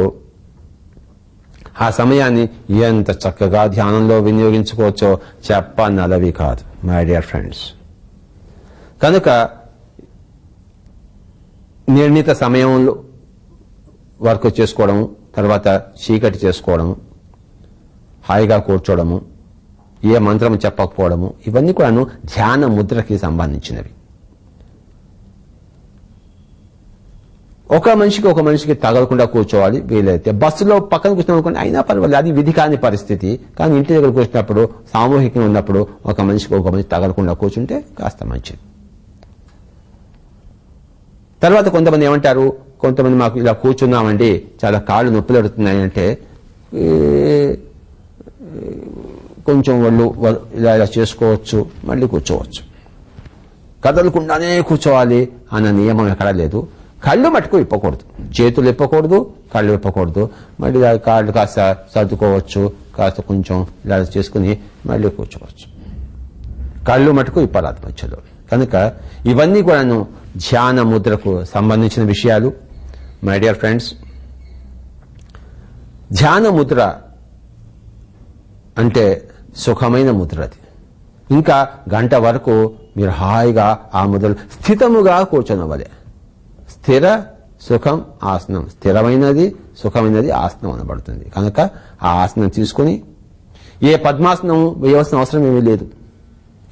ఆ సమయాన్ని ఎంత చక్కగా ధ్యానంలో వినియోగించుకోవచ్చో చెప్పనలవి కాదు మై డియర్ ఫ్రెండ్స్. కనుక నిర్ణీత సమయంలో వర్క్ చేసుకోవడము, తర్వాత చీకటి చేసుకోవడము, హాయిగా కూర్చోవడము, ఏ మంత్రం చెప్పకపోవడము, ఇవన్నీ కూడాను ధ్యాన ముద్రకి సంబంధించినవి. ఒక మనిషికి తగలకుండా కూర్చోవాలి. వీలైతే బస్సులో పక్కన కూర్చున్నాం అనుకోండి, అయినా పర్వాలేదు, అది విధి కాని పరిస్థితి. కానీ ఇంటి దగ్గర కూర్చున్నప్పుడు, సామూహికంగా ఉన్నప్పుడు ఒక మనిషి తగలకుండా కూర్చుంటే కాస్త మంచిది. తర్వాత కొంతమంది ఏమంటారు, కొంతమంది మాకు ఇలా కూర్చున్నామండి చాలా కాళ్ళు నొప్పులు పెడుతున్నాయి అంటే కొంచెం వాళ్ళు ఇలా చేసుకోవచ్చు, మళ్ళీ కూర్చోవచ్చు. కదలకుండానే కూర్చోవాలి అన్న నియమం ఎక్కడా లేదు. కళ్ళు మటుకు ఇప్పకూడదు, చేతులు ఇప్పకూడదు, కళ్ళు ఇప్పకూడదు. మళ్ళీ కాళ్ళు కాస్త సర్దుకోవచ్చు, కాస్త కొంచెం ఇలా చేసుకుని మళ్ళీ కూర్చోవచ్చు. కళ్ళు మటుకు ఇప్పరాదు మధ్యలో. కనుక ఇవన్నీ కూడాను ధ్యాన ముద్రకు సంబంధించిన విషయాలు మై డియర్ ఫ్రెండ్స్. ధ్యాన ముద్ర అంటే సుఖమైన ముద్ర. అది ఇంకా గంట వరకు మీరు హాయిగా ఆ ముద్రలు స్థితముగా కూర్చొనవలే. స్థిర సుఖం ఆసనం, స్థిరమైనది సుఖమైనది ఆసనం అనబడుతుంది. కనుక ఆ ఆసనం తీసుకుని ఏ పద్మాసనం వేయవలసిన అవసరం ఏమీ లేదు.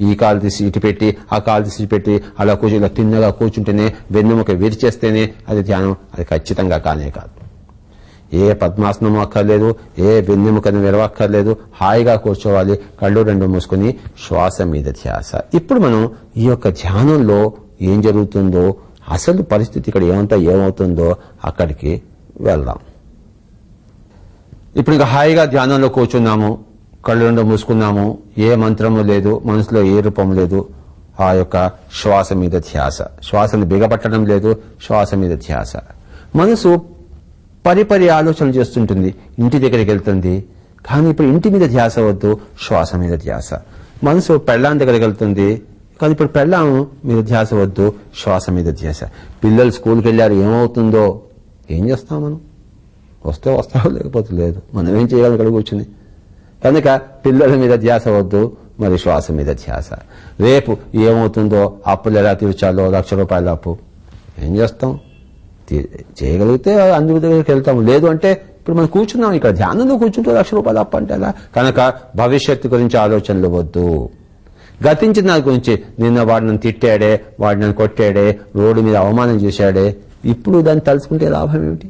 ఈ కాలు తీసి ఇటు పెట్టి, ఆ కాలు తీసి ఇటు పెట్టి అలా కూర్చొని ఇలా తిన్నగా కూర్చుంటేనే, వెన్నెముక విరిచేస్తేనే అది ధ్యానం, అది ఖచ్చితంగా కానే కాదు. ఏ పద్మాసనము అక్కర్లేదు, ఏ వెన్నెముకను విరవక్కర్లేదు, హాయిగా కూర్చోవాలి, కళ్ళు 2 మూసుకుని శ్వాస మీద ధ్యాస. ఇప్పుడు మనం ఈ యొక్క ధ్యానంలో ఏం జరుగుతుందో, అసలు పరిస్థితి ఇక్కడ ఏమవుతుందో అక్కడికి వెళ్దాం. ఇప్పుడు ఇంకా హాయిగా ధ్యానంలో కూర్చున్నాము, కళ్ళు 2 మూసుకున్నాము, ఏ మంత్రము లేదు, మనసులో ఏ రూపం లేదు, ఆ యొక్క శ్వాస మీద ధ్యాస. శ్వాసను బిగపట్టడం లేదు, శ్వాస మీద ధ్యాస. మనసు పరిపరి ఆలోచనలు చేస్తుంటుంది, ఇంటి దగ్గరికి వెళ్తుంది. కానీ ఇప్పుడు ఇంటి మీద ధ్యాస వద్దు, శ్వాస మీద ధ్యాస. మనసు పెళ్ళాం దగ్గరికి వెళ్తుంది, కానీ ఇప్పుడు పెళ్ళాం మీద ధ్యాస వద్దు, శ్వాస మీద ధ్యాస. పిల్లలు స్కూల్కి వెళ్ళారు, ఏమవుతుందో, ఏం చేస్తాం మనం? వస్తే వస్తావు, లేకపోతే లేదు. మనం ఏం చేయాలి ఇక్కడ కూర్చుని? కనుక పిల్లల మీద ధ్యాస వద్దు, మరి శ్వాస మీద ధ్యాస. రేపు ఏమవుతుందో, అప్పులు ఎలా తీర్చాలో, 1,00,000 రూపాయల అప్పు, ఏం చేస్తాం? చేయగలిగితే అందుకు దగ్గరికి వెళ్తాము, లేదు అంటే ఇప్పుడు మనం కూర్చున్నాం ఇక్కడ ధ్యానంలో కూర్చుంటే 1,00,000 రూపాయలు అప్పు అంటే ఎలా? కనుక భవిష్యత్తు గురించి ఆలోచనలు వద్దు. గతించిన దాని గురించి, నిన్న వాడు నన్ను తిట్టాడే, వాడు నన్ను కొట్టాడే, రోడ్డు మీద అవమానం చేశాడే, ఇప్పుడు దాన్ని తలుచుకుంటే లాభం ఏమిటి?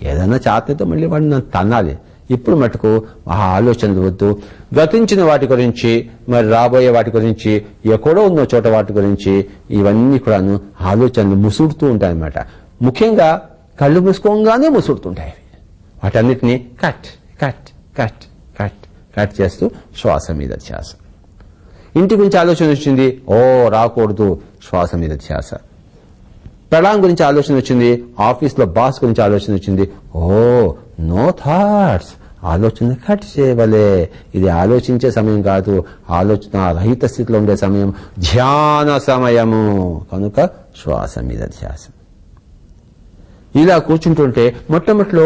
ఏదైనా చేతనైతే మళ్ళీ వాడిని నన్ను తన్నాలి. ఇప్పుడు మటుకు ఆ ఆలోచనలు వద్దు. గతించిన వాటి గురించి, మరి రాబోయే వాటి గురించి, ఎక్కడో ఉన్న చోట వాటి గురించి ఇవన్నీ కూడాను ఆలోచనలు ముసురుతూ ఉంటాయన్నమాట. ముఖ్యంగా కళ్ళు మూసుకోగానే ముసురుతుంటాయి. వాటన్నిటినీ cut cut cut cut cut చేస్తూ శ్వాస మీద ధ్యాస. ఇంటి గురించి ఆలోచన వచ్చింది, ఓ రాకూడదు, శ్వాస మీద ధ్యాస. పెళ్ళాం గురించి ఆలోచన వచ్చింది, ఆఫీస్లో బాస్ గురించి ఆలోచన వచ్చింది, ఓ నో థాట్స్, ఆలోచన కట్ చేయవలే. ఇది ఆలోచించే సమయం కాదు, ఆలోచన రహిత స్థితిలో ఉండే సమయం, ధ్యాన సమయము. కనుక శ్వాస మీద ధ్యాస. ఇలా కూర్చుంటుంటే మొట్టమొదటిలో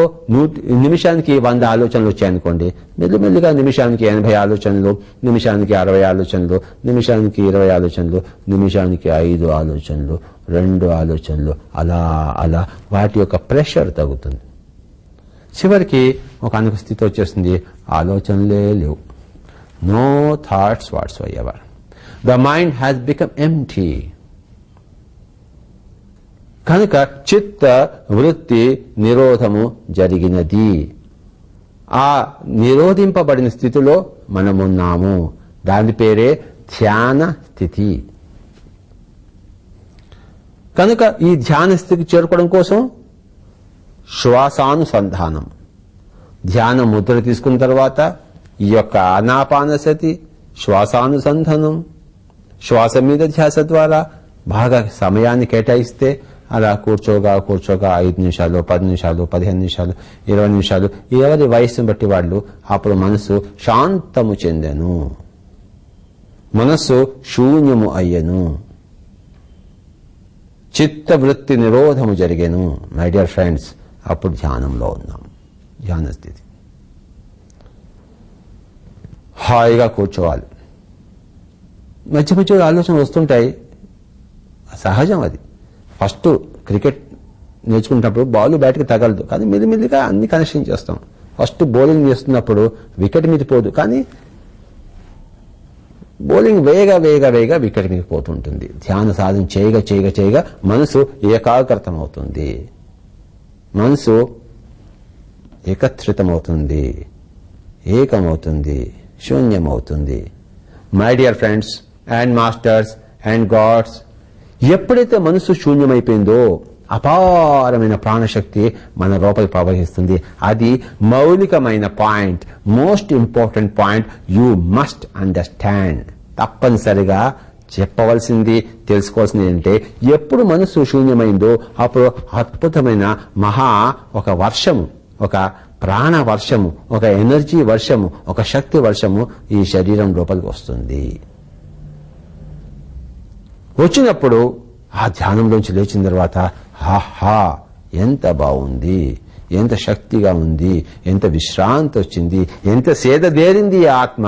నిమిషానికి 100 ఆలోచనలు వచ్చాయనుకోండి, మెల్లిమెల్లిగా నిమిషానికి 80 ఆలోచనలు, నిమిషానికి 60 ఆలోచనలు, నిమిషానికి 20 ఆలోచనలు, నిమిషానికి 5 ఆలోచనలు, 2 ఆలోచనలు, అలా అలా వాటి యొక్క ప్రెషర్ తగ్గుతుంది. చివరికి ఒక అనుక స్థితి వచ్చేస్తుంది, ఆలోచనలే లేవు. No thoughts whatsoever. The mind has become empty. కనుక చిత్త వృత్తి నిరోధము జరిగినది. ఆ నిరోధింపబడిన స్థితిలో మనమున్నాము. దాని పేరే ధ్యాన స్థితి. కనుక ఈ ధ్యాన స్థితికి చేరుకోవడం కోసం శ్వాసానుసంధానం, ధ్యాన ముద్ర తీసుకున్న తర్వాత ఈ యొక్క ఆనాపానసతి, శ్వాసానుసంధానం, శ్వాస మీద ధ్యాస ద్వారా బాగా సమయాన్ని కేటాయిస్తే అలా కూర్చోగా 5 నిమిషాలు, 10 నిమిషాలు, 15 నిమిషాలు, 20 నిమిషాలు, ఎవరి వయస్సును బట్టి వాళ్ళు, అప్పుడు మనసు శాంతము చెందెను, మనస్సు శూన్యము అయ్యను, చిత్తవృత్తి నిరోధము జరిగెను. మై డియర్ ఫ్రెండ్స్, అప్పుడు ధ్యానంలో ఉన్నాం, ధ్యాన స్థితి. హాయిగా కూర్చోవాలి. మధ్య మధ్య ఆలోచన వస్తుంటాయి, సహజం అది. ఫస్ట్ క్రికెట్ నేర్చుకున్నప్పుడు బాల్ బ్యాట్కి తగలదు, కానీ మెల్లిమెల్లిగా అన్ని కనెక్షన్ చేస్తాం. ఫస్ట్ బౌలింగ్ చేస్తున్నప్పుడు వికెట్ మీద పోదు, కానీ బౌలింగ్ వేగ వికెట్ మీద పోతుంటుంది. ధ్యాన సాధన చేయగా మనసు ఏకాగ్రతమవుతుంది, మనసు ఏకత్రితమవుతుంది, ఏకమవుతుంది, శూన్యమవుతుంది. My dear friends and masters and gods, ఎప్పుడైతే మనసు శూన్యమైపోయిందో అపారమైన ప్రాణశక్తి మన లోపలి ప్రవహిస్తుంది. అది మౌలికమైన point, most important point. You must understand. తప్పనిసరిగా చెప్పవలసింది, తెలుసుకోవాల్సింది ఏంటంటే, ఎప్పుడు మనసు శూన్యమైందో అప్పుడు అద్భుతమైన ఒక వర్షము, ఒక ప్రాణ వర్షము, ఒక ఎనర్జీ వర్షము, ఒక శక్తి వర్షము ఈ శరీరం లోపలికి వస్తుంది. వచ్చినప్పుడు ఆ ధ్యానంలోంచి లేచిన తర్వాత, హాహా ఎంత బాగుంది, ఎంత శక్తిగా ఉంది, ఎంత విశ్రాంతి వచ్చింది, ఎంత సేదదేరింది ఆత్మ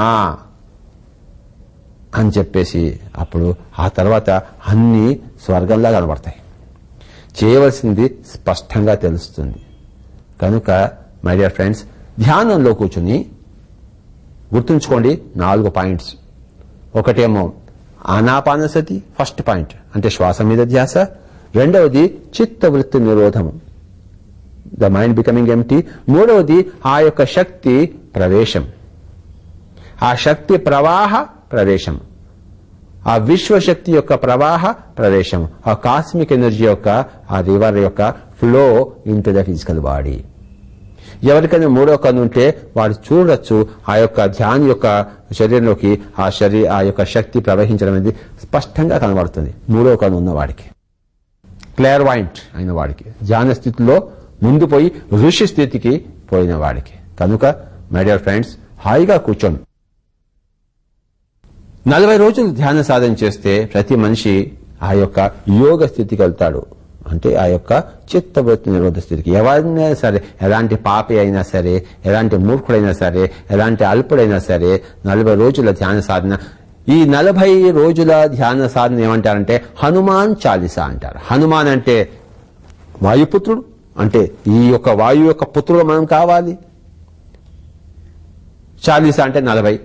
అని చెప్పేసి అప్పుడు ఆ తర్వాత అన్నీ స్వర్గంలా కనబడతాయి. చేయవలసింది స్పష్టంగా తెలుస్తుంది. కనుక మై డియర్ ఫ్రెండ్స్, ధ్యానంలో కూర్చుని గుర్తుంచుకోండి 4 పాయింట్స్. ఒకటేమో ఆనాపానసతి, ఫస్ట్ పాయింట్, అంటే శ్వాస మీద ధ్యాస. రెండవది చిత్తవృత్తి నిరోధము, ద మైండ్ బికమింగ్ ఎంప్టీ. మూడవది ఆ యొక్క శక్తి ప్రవేశం, ఆ శక్తి ప్రవాహ ప్రవేశం, ఆ విశ్వశక్తి యొక్క ప్రవాహ ప్రవేశం, ఆ కాస్మిక్ ఎనర్జీ యొక్క ఆ రివర్ యొక్క flow into the physical body. ఎవరికైనా మూడో కన్ను ఉంటే వాడు చూడొచ్చు ఆ యొక్క ధ్యానం యొక్క శరీరంలోకి ఆ యొక్క శక్తి ప్రవహించడం అనేది స్పష్టంగా కనబడుతుంది. మూడో కన్ను ఉన్న వాడికి, క్లియర్ వాయింట్ అయిన వాడికి, ధ్యాన స్థితిలో ముందు పోయి ఋషి స్థితికి పోయిన వాడికి. కనుక మై డియర్ ఫ్రెండ్స్, హాయిగా కూర్చోండి. 40 రోజులు ధ్యాన సాధన చేస్తే ప్రతి మనిషి ఆ యొక్క యోగ స్థితికి వెళ్తాడు. అంటే ఆ యొక్క చిత్తవృత్తి నిరోధ స్థితికి. ఎవరైనా సరే, ఎలాంటి పాపి అయినా సరే, ఎలాంటి మూర్ఖుడైనా సరే, ఎలాంటి అల్పుడైనా సరే, 40 రోజుల ధ్యాన సాధన. ఈ 40 రోజుల ధ్యాన సాధన ఏమంటారంటే హనుమాన్ చాలీసా అంటారు. హనుమాన్ అంటే వాయుపుత్రుడు, అంటే ఈ యొక్క వాయు యొక్క పుత్రుడు మనం కావాలి. చాలీసా అంటే 40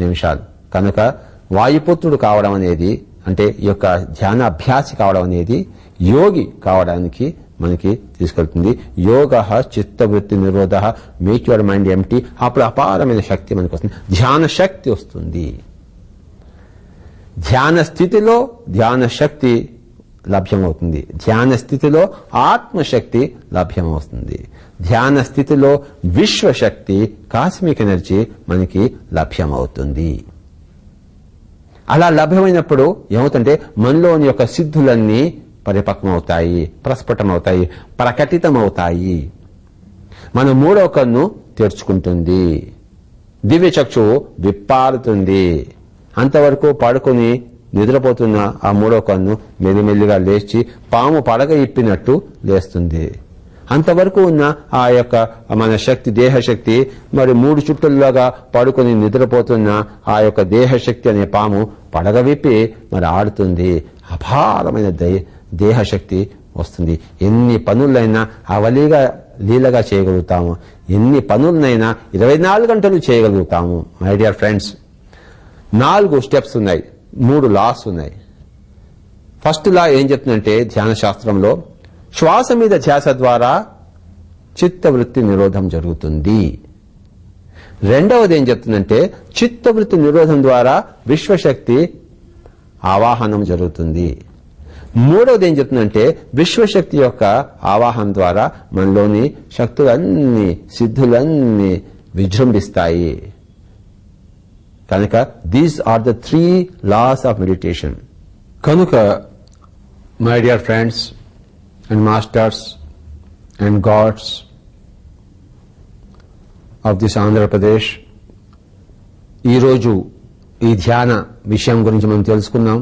నిమిషాలు. కనుక వాయుపుత్రుడు కావడం అనేది, అంటే ఈ యొక్క ధ్యాన అభ్యాసి కావడం అనేది, యోగి కావడానికి మనకి తీసుకెళ్తుంది. యోగ చిత్తవృత్తి నిరోధ, మేక్ యువర్ మైండ్ ఎంటీ. అప్పుడు అపారమైన శక్తి మనకు వస్తుంది, ధ్యాన శక్తి వస్తుంది. ధ్యాన స్థితిలో ధ్యాన శక్తి లభ్యమవుతుంది, ధ్యాన స్థితిలో ఆత్మశక్తి లభ్యమవుతుంది, ధ్యాన స్థితిలో విశ్వశక్తి కాస్మిక్ ఎనర్జీ మనకి లభ్యమవుతుంది. అలా లభ్యమైనప్పుడు ఏమవుతుంటే మనలోని యొక్క సిద్ధులన్నీ పరిపక్వమవుతాయి, ప్రస్ఫుటమవుతాయి, ప్రకటితమవుతాయి. మన మూడవ కన్ను తెరుచుకుంటుంది, దివ్య చక్షువు విప్పారుతుంది. అంతవరకు పడుకుని నిద్రపోతున్న ఆ మూడో కన్ను మెల్లిమెల్లిగా లేచి పాము పడగ ఇప్పినట్టు లేస్తుంది. అంతవరకు ఉన్న ఆ యొక్క మన శక్తి, దేహశక్తి మరి 3 చుట్టల్లాగా పడుకుని నిద్రపోతున్న ఆ యొక్క దేహశక్తి అనే పాము పడగ విప్పి మరి ఆడుతుంది. అపారమైన దేహశక్తి వస్తుంది. ఎన్ని పనులైనా అవలీగా లీలగా చేయగలుగుతాము, ఎన్ని పనులనైనా 24 గంటలు చేయగలుగుతాము. మై డియర్ ఫ్రెండ్స్, 4 స్టెప్స్ ఉన్నాయి, 3 లాస్ ఉన్నాయి. ఫస్ట్ లా ఏం చెప్తుందంటే ధ్యాన శాస్త్రంలో శ్వాస మీద ధ్యాస ద్వారా చిత్తవృత్తి నిరోధం జరుగుతుంది. రెండవది ఏం చెప్తుందంటే చిత్తవృత్తి నిరోధం ద్వారా విశ్వశక్తి ఆవాహనం జరుగుతుంది. మూడవది ఏం చెప్తుందంటే విశ్వశక్తి యొక్క ఆవాహనం ద్వారా మనలోని శక్తులన్నీ, సిద్ధులన్నీ విజృంభిస్తాయి. కనుక these are the 3 laws of meditation. కనుక my dear friends and masters and gods of this Andhra Pradesh, ఈరోజు ఈ ధ్యాన విషయం గురించి మనం తెలుసుకున్నాం.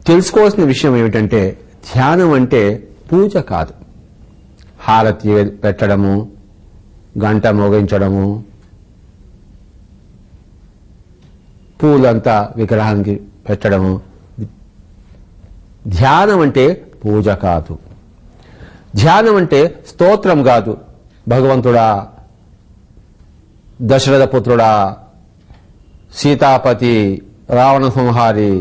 తెలుసుకోవాల్సిన విషయం ఏమిటంటే ధ్యానం అంటే పూజ కాదు. హారతి పెట్టడము, గంట మోగించడము, పూలంతా విగ్రహానికి పెట్టడము. ధ్యానం అంటే పూజ కాదు. ధ్యానం అంటే స్తోత్రం కాదు. భగవంతుడా, దశరథ పుత్రుడా, సీతాపతి, రావణ సంహారి,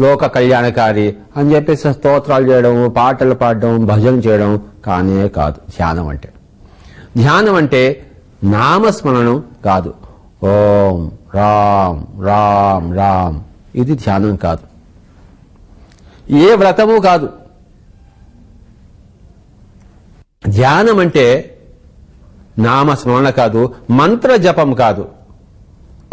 లోక కళ్యాణకారి అని చెప్పేసి స్తోత్రాలు చేయడం, పాటలు పాడడం, భజన చేయడం కానే కాదు ధ్యానం అంటే. ధ్యానం అంటే నామస్మరణం కాదు. ఓం రామ్ రామ్ రామ్, ఇది ధ్యానం కాదు. ఏ వ్రతము కాదు. ధ్యానం అంటే నామస్మరణ కాదు, మంత్ర జపం కాదు.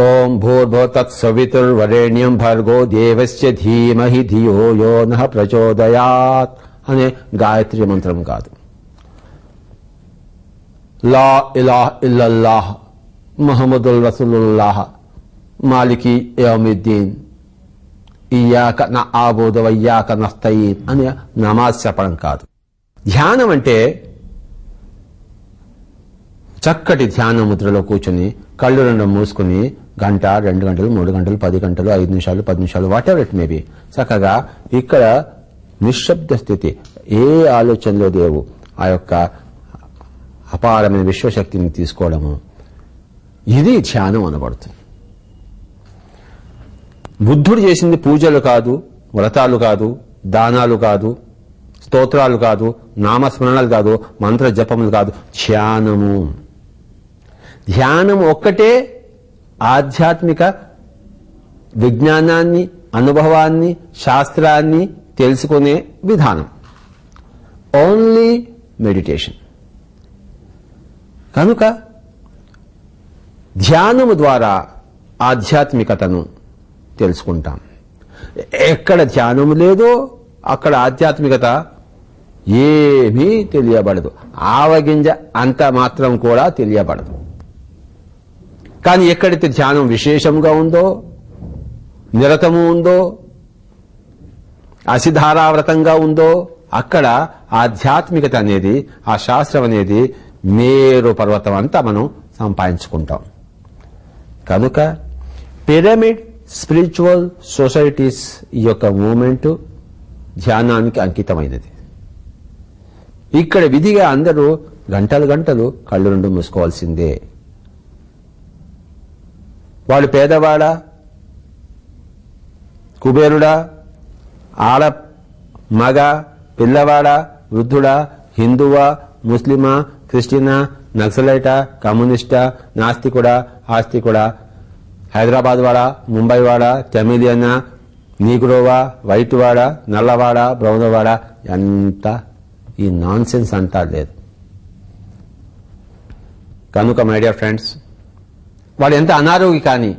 ఓం భూర్భువ తత్సవితుర్వరేణ్యం భర్గో దేవస్య ధీమహి ధియో యో నః ప్రచోదయాత్ అనే గాయత్రి మంత్రం కాదు. లా ఇలాహ ఇల్లల్లాహ్ ముహమ్మదుర్ రసూలుల్లాహ్ మాలికి యౌమిద్దీన్ ఇయ్యాక నఅబుదు వయ్యాక నస్తయీన్ అనే నమాజ్ చెప్పడం కాదు. ధ్యానం అంటే చక్కటి ధ్యాన ముద్రలో కూర్చొని కళ్ళు 2 మూసుకుని గంట, 2 గంటలు, 3 గంటలు, 10 గంటలు, 5 నిమిషాలు, 10 నిమిషాలు, వాట్ ఎవర్ ఇట్ మేబీ, చక్కగా ఇక్కడ నిశ్శబ్ద స్థితి, ఏ ఆలోచనలో దేవు ఆ యొక్క అపారమైన విశ్వశక్తిని తీసుకోవడము, ఇది ధ్యానం అనబడుతుంది. బుద్ధుడు చేసింది పూజలు కాదు, వ్రతాలు కాదు, దానాలు కాదు, స్తోత్రాలు కాదు, నామస్మరణలు కాదు, మంత్ర జపములు కాదు, ధ్యానము. ధ్యానం ఒక్కటే ఆధ్యాత్మిక విజ్ఞానాన్ని, అనుభవాన్ని, శాస్త్రాన్ని తెలుసుకునే విధానం. Only meditation. కనుక ధ్యానము ద్వారా ఆధ్యాత్మికతను తెలుసుకుంటాం. ఎక్కడ ధ్యానము లేదో అక్కడ ఆధ్యాత్మికత ఏమీ తెలియబడదు. ఆవగింజ అంత మాత్రం కూడా తెలియబడదు. కానీ ఎక్కడైతే ధ్యానం విశేషంగా ఉందో, నిరతము ఉందో, అసిధారావ్రతంగా ఉందో అక్కడ ఆధ్యాత్మికత అనేది, ఆ శాస్త్రం అనేది మేరు పర్వతం అంతా మనం సంపాదించుకుంటాం. కనుక పిరమిడ్ స్పిరిచువల్ సొసైటీస్ ఈ యొక్క మూమెంట్ ధ్యానానికి అంకితమైనది. ఇక్కడ విధిగా అందరూ గంటలు గంటలు కళ్ళు 2 మూసుకోవాల్సిందే. వాడు పేదవాడా, కుబేరుడా, ఆడ మగ పిల్లవాడా, వృద్ధుడా, హిందువా, ముస్లిమా, క్రిస్టియనా, నక్సలైటా, కమ్యూనిస్టా, నాస్తికుడా, ఆస్తికుడా, హైదరాబాద్ వాడా, ముంబై వాడా, తమిళియనా, నీగ్రోవా, వైట్ వాడా, నల్లవాడా, బ్రౌన్ వాడా, ఎంత ఈ నాన్ సెన్స్ అంతా లేదు. కనుక మై డియర్ ఫ్రెండ్స్, వాడు ఎంత అనారోగ్య కానీ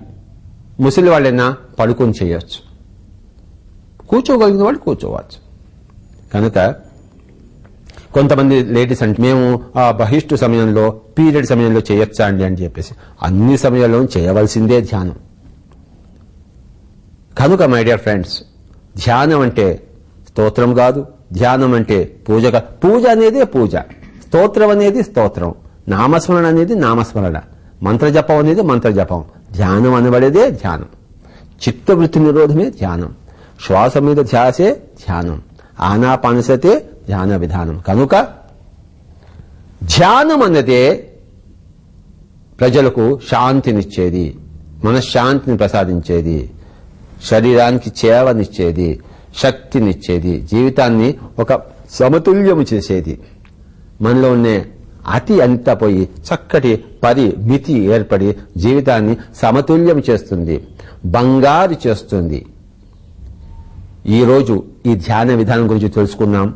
ముసలి వాళ్ళైనా పడుకొని చేయొచ్చు, కూర్చోగలిగిన వాడు కూర్చోవచ్చు. కనుక కొంతమంది లేడీస్ అంటే మేము ఆ బహిష్టు సమయంలో, పీరియడ్ సమయంలో చేయొచ్చా అండి అని చెప్పేసి, అన్ని సమయాల్లో చేయవలసిందే ధ్యానం. కనుక మై డియర్ ఫ్రెండ్స్, ధ్యానం అంటే స్తోత్రం కాదు, ధ్యానం అంటే పూజ కాదు. పూజ అనేది పూజ, స్తోత్రం అనేది స్తోత్రం, నామస్మరణ అనేది నామస్మరణ, మంత్రజపం అనేది మంత్రజపం. ధ్యానం అనబడేదే ధ్యానం. చిత్తవృత్తి నిరోధమే ధ్యానం. శ్వాస మీద ధ్యాసే ధ్యానం. ఆనాపానసతే ధ్యాన విధానం. కనుక ధ్యానం అన్నదే ప్రజలకు శాంతినిచ్చేది, మనశ్శాంతిని ప్రసాదించేది, శరీరానికి చేవనిచ్చేది, శక్తినిచ్చేది, జీవితాన్ని ఒక సమతుల్యము చేసేది. మనలో ఉండే అతి అంతా పోయి చక్కటి పరిమితి ఏర్పడి జీవితాన్ని సమతుల్యం చేస్తుంది, బంగారు చేస్తుంది. ఈరోజు ఈ ధ్యాన విధానం గురించి తెలుసుకున్నాం.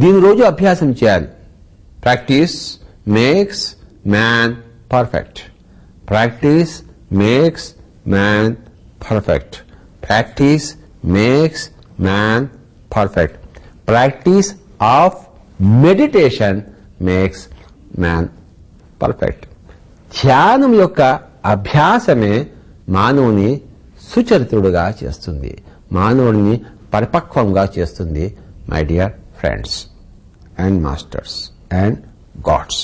దీని రోజు అభ్యాసం చేయాలి. Practice makes man perfect. Practice makes man perfect. Practice makes man perfect. Practice of meditation makes man perfect. ధ్యానం యొక్క అభ్యాసమే మానవుని సుచరితుడుగా చేస్తుంది, మానవుడిని పరిపక్వంగా చేస్తుంది. My dear friends and masters and God's.